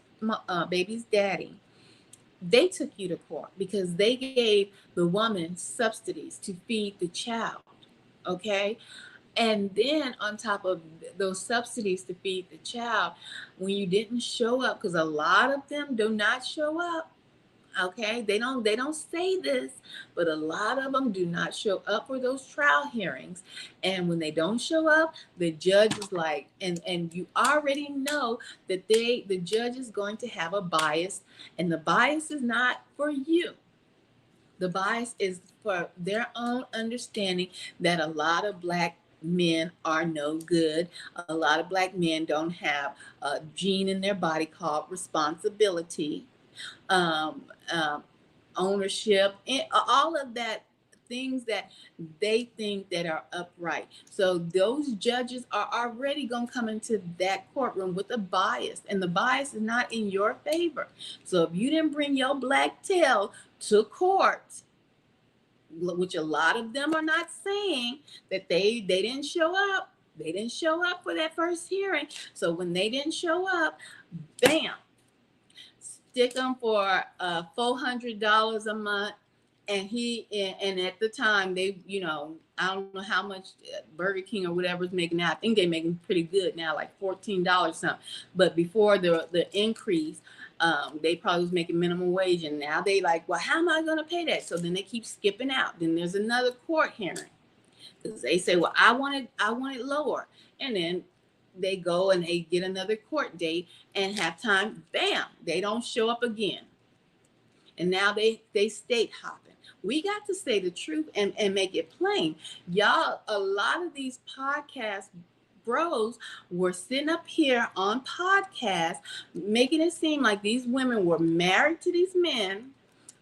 daddy. They took you to court because they gave the woman subsidies to feed the child. Okay, and then on top of those subsidies to feed the child, when you didn't show up, because a lot of them do not show up. Okay, they don't say this, but a lot of them do not show up for those trial hearings. And when they don't show up, the judge is like, and you already know that the judge is going to have a bias, and the bias is not for you. The bias is for their own understanding that a lot of Black men are no good. A lot of Black men don't have a gene in their body called responsibility, ownership, and all of that, things that they think that are upright. So those judges are already going to come into that courtroom with a bias, and the bias is not in your favor. So if you didn't bring your black tail to court, which a lot of them are not saying, that they didn't show up. They didn't show up for that first hearing. So when they didn't show up, bam, stick them for $400 a month. And at the time they, I don't know how much Burger King or whatever is making now. I think they're making pretty good now, like $14 something. But before the increase, they probably was making minimum wage, and now they like, well, how am I going to pay that? So then they keep skipping out. Then there's another court hearing because they say, well, I want it lower, and then they go and they get another court date and have time. Bam, they don't show up again, and now they state hopping. We got to say the truth and make it plain, y'all. A lot of these podcasts bros were sitting up here on podcasts making it seem like these women were married to these men,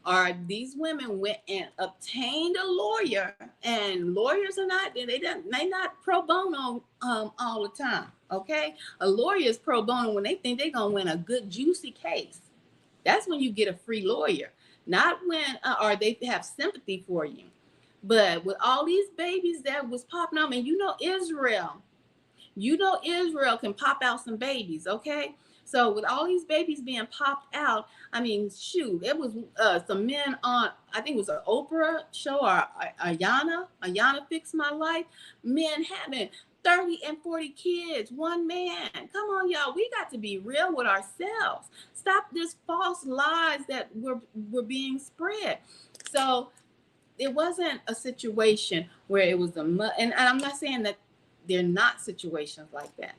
or these women went and obtained a lawyer, and lawyers are not, they not pro bono all the time. Okay, a lawyer is pro bono when they think they're gonna win a good juicy case. That's when you get a free lawyer, not when or they have sympathy for you. But with all these babies that was popping up, and Israel can pop out some babies, okay? So with all these babies being popped out, I mean, shoot, it was some men on, I think it was an Oprah show, or Ayana Fix My Life, men having 30 and 40 kids, one man. Come on, y'all. We got to be real with ourselves. Stop this false lies that were being spread. So it wasn't a situation where it was and I'm not saying that they're not situations like that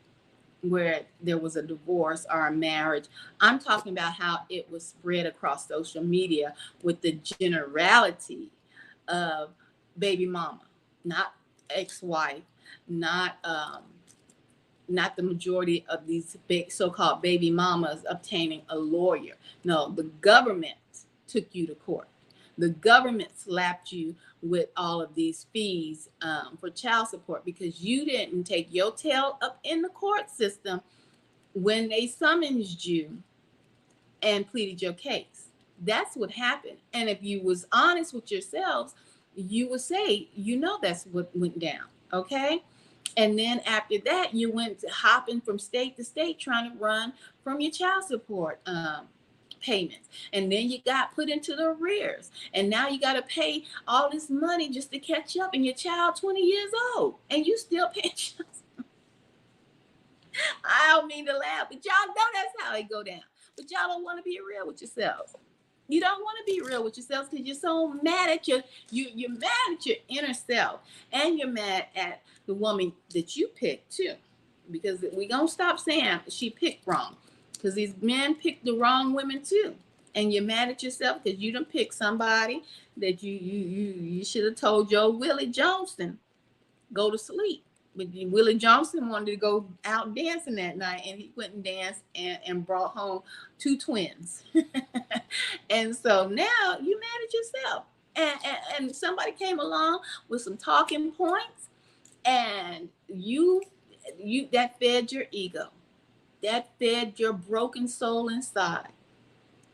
where there was a divorce or a marriage. I'm talking about how it was spread across social media with the generality of baby mama, not ex-wife, not the majority of these big so-called baby mamas obtaining a lawyer. No, the government took you to court. The government slapped you with all of these fees for child support because you didn't take your tail up in the court system when they summoned you and pleaded your case. That's what happened. And if you was honest with yourselves, you would say, that's what went down. Okay. And then after that, you went hopping from state to state trying to run from your child support payments. And then you got put into the arrears. And now you got to pay all this money just to catch up. And your child 20 years old. And you still paying child support. I don't mean to laugh, but y'all know that's how it go down. But y'all don't want to be real with yourselves. You don't want to be real with yourselves because you're so mad at you're mad at your inner self, and you're mad at the woman that you picked too, because we gonna stop saying she picked wrong, because these men picked the wrong women too, and you're mad at yourself because you done picked somebody that you should have told your Willie Johnson go to sleep. But Willie Johnson wanted to go out dancing that night, and he went and danced and brought home 2 twins. And so now you mad at yourself. And somebody came along with some talking points, and you that fed your ego. That fed your broken soul inside.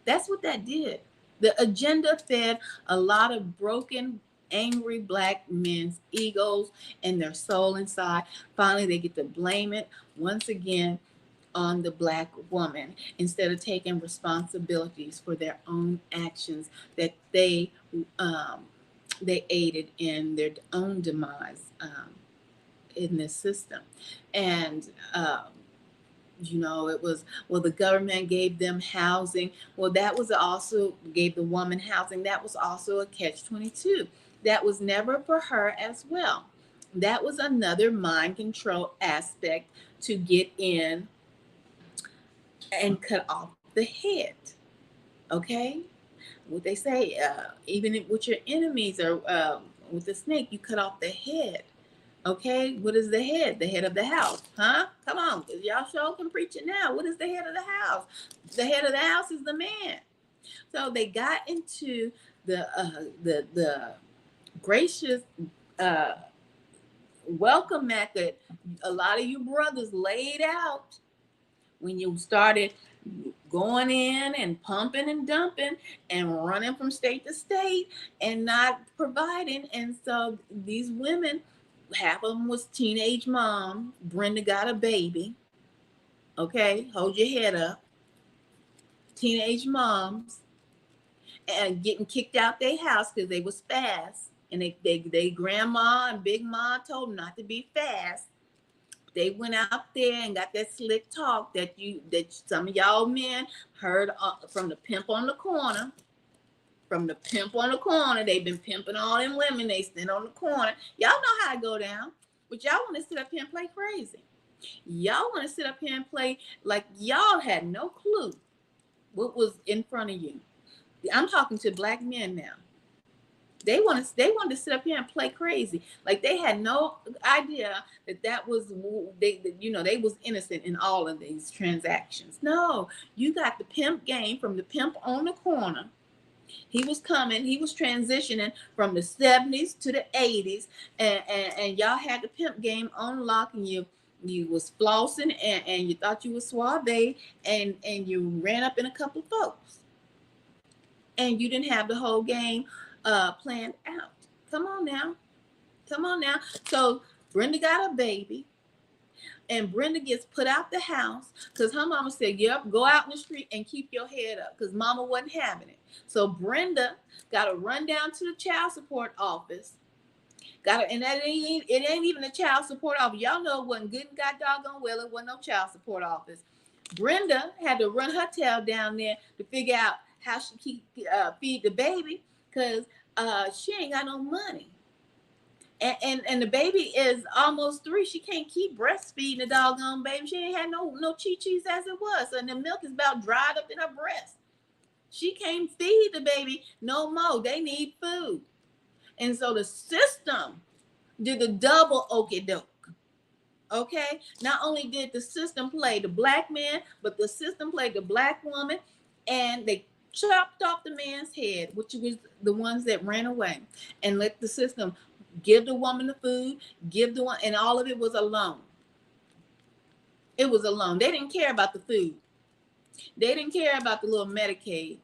That's what that did. The agenda fed a lot of broken, angry Black men's egos and their soul inside. Finally, they get to blame it once again on the Black woman instead of taking responsibilities for their own actions that they aided in their own demise in this system. And it was, well, the government gave them housing. Well, that was also gave the woman housing. That was also a catch-22. That was never for her as well. That was another mind control aspect to get in and cut off the head. Okay? What they say, even with your enemies or with the snake, you cut off the head. Okay, what is the head? The head of the house, huh? Come on, y'all sure can preach it now. What is the head of the house? The head of the house is the man. So they got into the gracious welcome mat that a lot of you brothers laid out when you started going in and pumping and dumping and running from state to state and not providing. And so these women, half of them was teenage mom. Brenda got a baby. Okay, hold your head up. Teenage moms, and getting kicked out their house because they was fast, and they grandma and big mom told them not to be fast. They went out there and got that slick talk that some of y'all men heard from the pimp on the corner. From the pimp on the corner, they've been pimping all them women. They stand on the corner. Y'all know how to go down, but y'all want to sit up here and play crazy. Y'all want to sit up here and play like y'all had no clue what was in front of you. I'm talking to Black men now. They wanted to sit up here and play crazy, like they had no idea that was they was innocent in all of these transactions. No, you got the pimp game from the pimp on the corner. He was coming, he was transitioning from the 70s to the 80s, and y'all had the pimp game on lock, and you was flossing, and you thought you was suave, and you ran up in a couple of folks, and you didn't have the whole game planned out. Come on now. So Brenda got a baby, and Brenda gets put out the house because her mama said, yep, go out in the street and keep your head up, because mama wasn't having it. So Brenda got to run down to the child support office. And it ain't even a child support office. Y'all know it wasn't good and got doggone well. It wasn't no child support office. Brenda had to run her tail down there to figure out how she feed the baby, because she ain't got no money. And the baby is almost 3. She can't keep breastfeeding the doggone baby. She ain't had no chi-chis as it was. And the milk is about dried up in her breast. She can't feed the baby no more. They need food. And so the system did the double okie doke. Okay? Not only did the system play the black man, but the system played the black woman. And they chopped off the man's head, which was the ones that ran away, and let the system give the woman the food, and all of it was a loan. It was a loan. They didn't care about the food. They didn't care about the little Medicaid,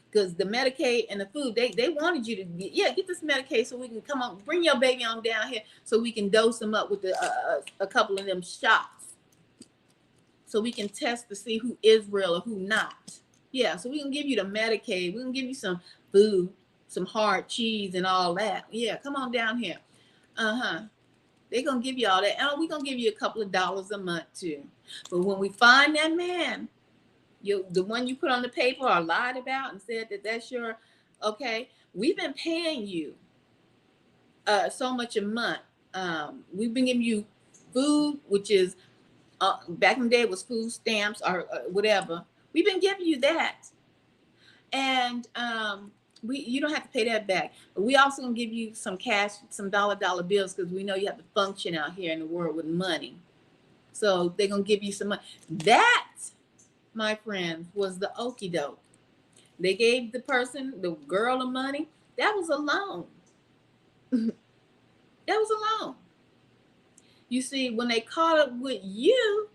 because the Medicaid and the food, they wanted you to get this Medicaid so we can come on, bring your baby on down here so we can dose them up with a couple of them shots, so we can test to see who is real or who not. Yeah, so we can give you the Medicaid. We can give you some food, some hard cheese and all that. Yeah, come on down here. They're going to give you all that. And we're going to give you a couple of dollars a month too. But when we find that man, the one you put on the paper or lied about and said that that's your, okay, we've been paying you so much a month. We've been giving you food, which is, back in the day it was food stamps or whatever. We've been giving you that. And you don't have to pay that back. But we also gonna give you some cash, some dollar bills, because we know you have to function out here in the world with money. So they're gonna give you some money. That, my friends, was the okie doke. They gave the girl the money. That was a loan. That was a loan. You see, when they caught up with you,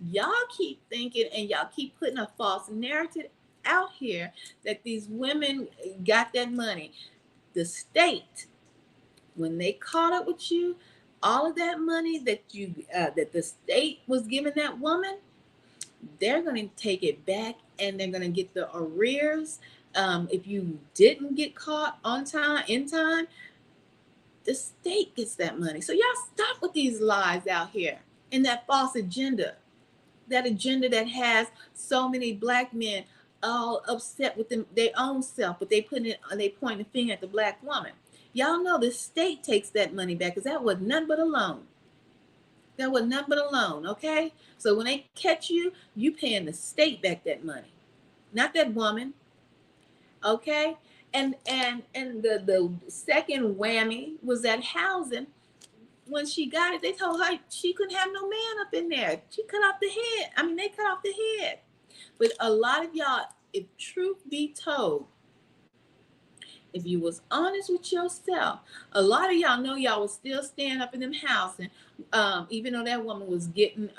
y'all keep thinking and y'all keep putting a false narrative out here that these women got that money. The state, when they caught up with you, all of that money that that the state was giving that woman, they're going to take it back, and they're going to get the arrears. If you didn't get caught in time, the state gets that money. So y'all stop with these lies out here and that false agenda. That agenda that has so many black men all upset with their own self, but they point the finger at the black woman. Y'all know the state takes that money back, because that was nothing but a loan. That was nothing but a loan, okay? So when they catch you, you paying the state back that money, not that woman, okay? And the second whammy was that housing. When she got it, they told her she couldn't have no man up in there. She cut off the head. I mean, they cut off the head. But a lot of y'all, if truth be told, if you was honest with yourself, a lot of y'all know y'all was still staying up in them housing, even though that woman was getting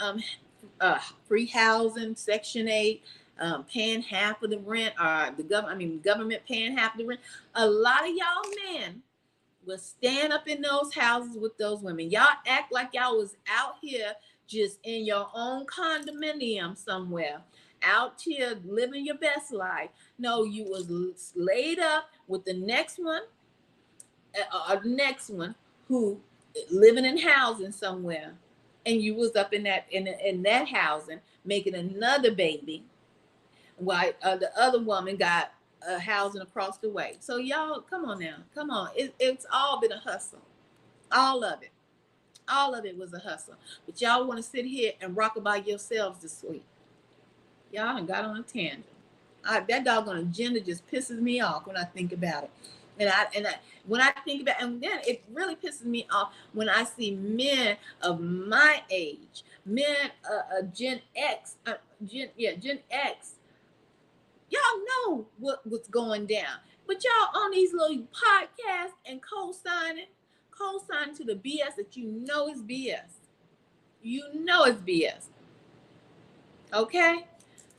free housing, Section 8, paying half of the rent, or government paying half of the rent. A lot of y'all men was stand up in those houses with those women. Y'all act like y'all was out here just in your own condominium somewhere, out here living your best life. No, you was laid up with the next one, who living in housing somewhere, and you was up in that housing making another baby, while the other woman got housing across the way. So y'all, come on now, come on. It's all been a hustle. All of it was a hustle. But y'all want to sit here and rock about yourselves this week. Y'all done got on a tangent. That doggone agenda just pisses me off when I think about it. And when I think about it, and then it really pisses me off when I see men of my age, men Gen X, Y'all know what's going down. But y'all on these little podcasts and co-signing to the BS that you know is BS. You know it's BS. Okay?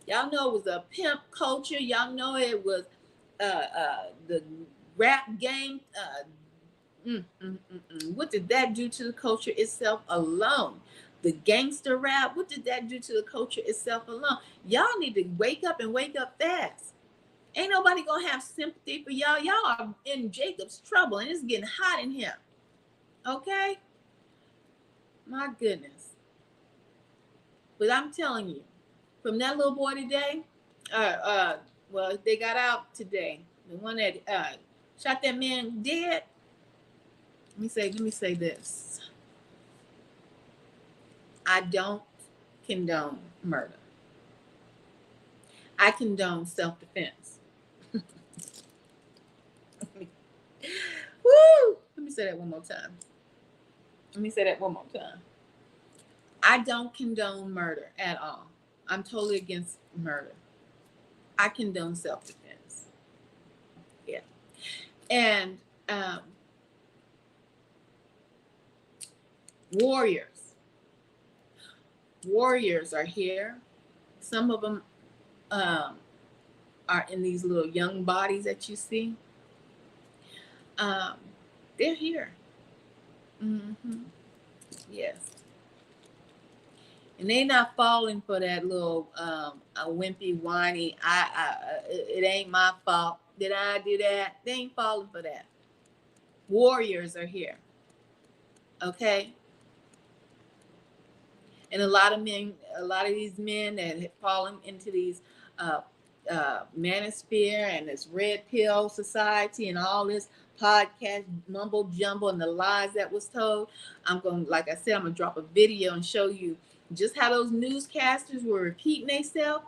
Y'all know it was a pimp culture. Y'all know it was the rap game. What did that do to the culture itself alone? The gangster rap, what did that do to the culture itself alone? Y'all need to wake up and wake up fast. Ain't nobody gonna have sympathy for y'all. Y'all are in Jacob's trouble and it's getting hot in here. Okay? My goodness. But I'm telling you, from that little boy today, well, they got out today. The one that shot that man dead. Let me say this. I don't condone murder. I condone self-defense. Woo! Let me say that one more time. I don't condone murder at all. I'm totally against murder. I condone self-defense. Yeah. And warriors are here. Some of them are in these little young bodies that you see. They're here. Yes. And they not falling for that little a wimpy, whiny, it ain't my fault. Did I do that? They ain't falling for that. Warriors are here. Okay? And a lot of these men that have fallen into these manosphere and this red pill society and all this podcast mumbo jumbo and the lies that was told. Like I said, I'm gonna drop a video and show you just how those newscasters were repeating themselves.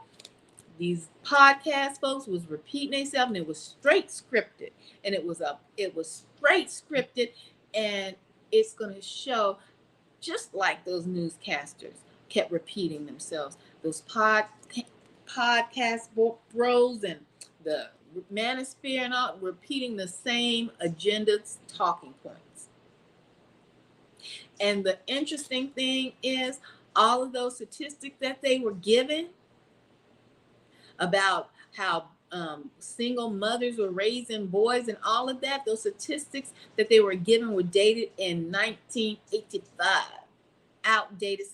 These podcast folks was repeating themselves, and it was straight scripted. And it was straight scripted, and it's gonna show just like those newscasters kept repeating themselves. Those podcast bros and the manosphere and all repeating the same agendas, talking points. And the interesting thing is all of those statistics that they were given about how single mothers were raising boys and all of that, those statistics that they were given were dated in 1985. Outdated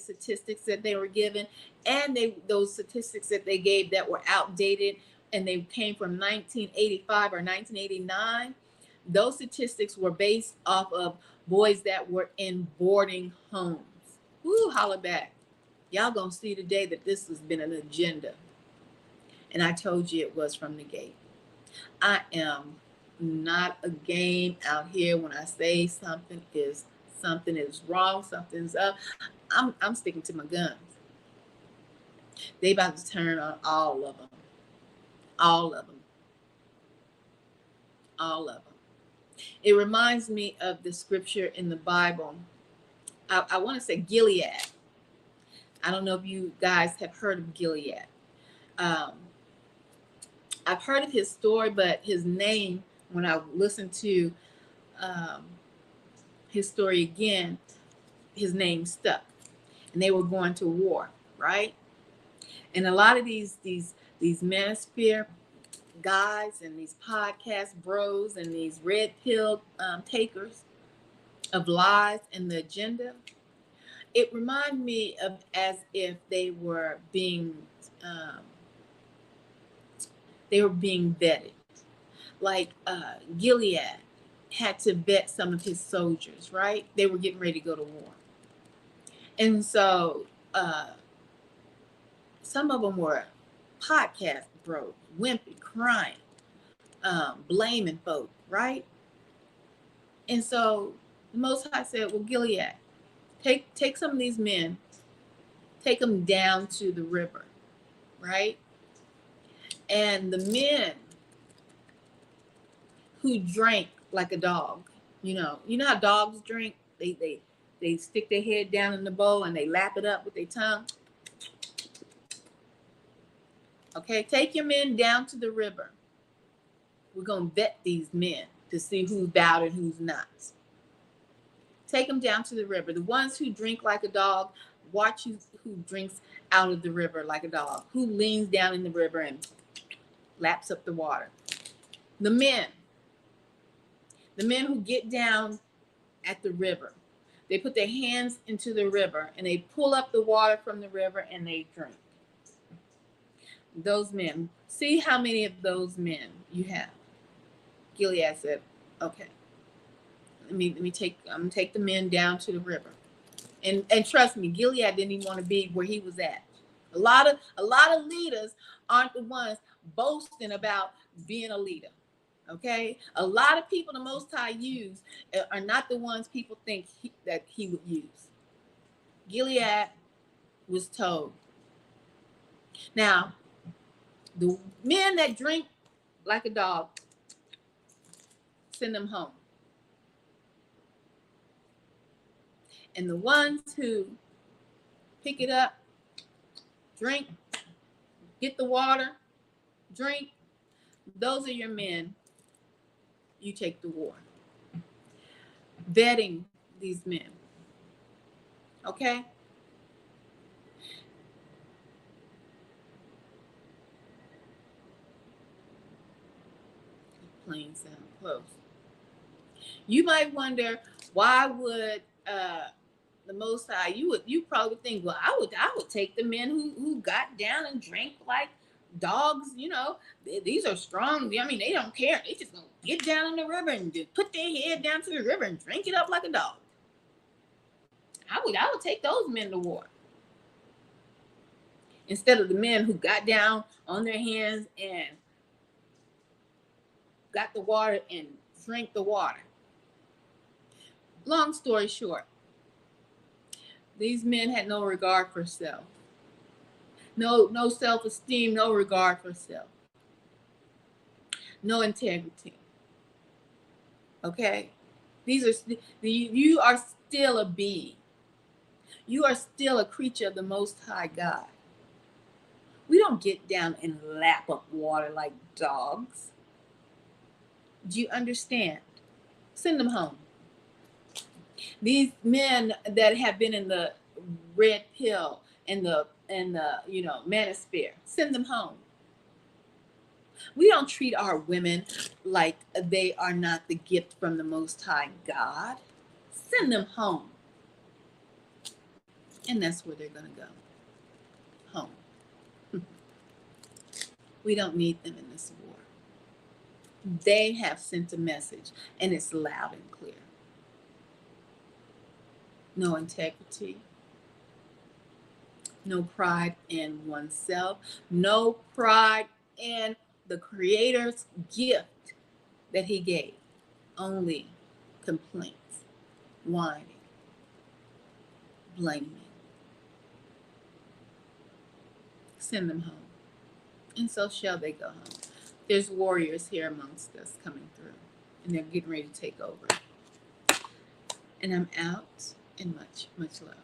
statistics that they were given, and those statistics that they gave that were outdated and they came from 1985 or 1989. Those statistics were based off of boys that were in boarding homes. Ooh, holla back. Y'all gonna see today that this has been an agenda. And I told you it was from the gate. I am not a game out here when I say something is wrong, something's up. I'm sticking to my guns. They about to turn on all of them. It reminds me of the scripture in the Bible. I want to say Gilead. I don't know if you guys have heard of Gilead. I've heard of his story, but his name, when I listened to his story again, his name stuck. And they were going to war, right? And a lot of these manosphere guys and these podcast bros and these red pill takers of lies and the agenda, it reminded me of as if they were being vetted. Like Gilead had to vet some of his soldiers, right? They were getting ready to go to war. And so some of them were podcast bros, wimpy, crying, blaming folk, right? And so the Most High said, well, Gilead, take some of these men, take them down to the river, right? And the men who drank like a dog, you know how dogs drink? They stick their head down in the bowl and they lap it up with their tongue. Okay, take your men down to the river. We're going to vet these men to see who's bowed and who's not. Take them down to the river. The ones who drink like a dog, watch who drinks out of the river like a dog, who leans down in the river and laps up the water. The men who get down at the river, they put their hands into the river and they pull up the water from the river and they drink. Those men, see how many of those men you have. Gilead said, okay, I'm gonna take the men down to the river. And trust me, Gilead didn't even want to be where he was at. A lot of leaders aren't the ones boasting about being a leader. Okay, a lot of people the Most High use are not the ones people think that he would use. Gilead was told. Now, the men that drink like a dog, send them home. And the ones who pick it up, drink, get the water, drink, those are your men. You take the war. Vetting these men. Okay? Planes sound close. You might wonder, why would the Most High? You probably think, well, I would take the men who got down and drank like dogs. You know, these are strong. I mean, they don't care. They just gonna get down in the river and just put their head down to the river and drink it up like a dog. I would take those men to war instead of the men who got down on their hands and got the water and drank the water. Long story short, these men had no regard for self. No self-esteem, no regard for self. No integrity. Okay? You are still a being. You are still a creature of the Most High God. We don't get down and lap up water like dogs. Do you understand? Send them home. These men that have been in the red pill and the manosphere, send them home. We don't treat our women like they are not the gift from the Most High God. Send them home. And that's where they're going to go. Home. We don't need them in this war. They have sent a message, and it's loud and clear. No integrity. No pride in oneself. No pride in the Creator's gift that he gave. Only complaints, whining, blaming. Send them home. And so shall they go home. There's warriors here amongst us coming through, and they're getting ready to take over. And I'm out, and much, much love.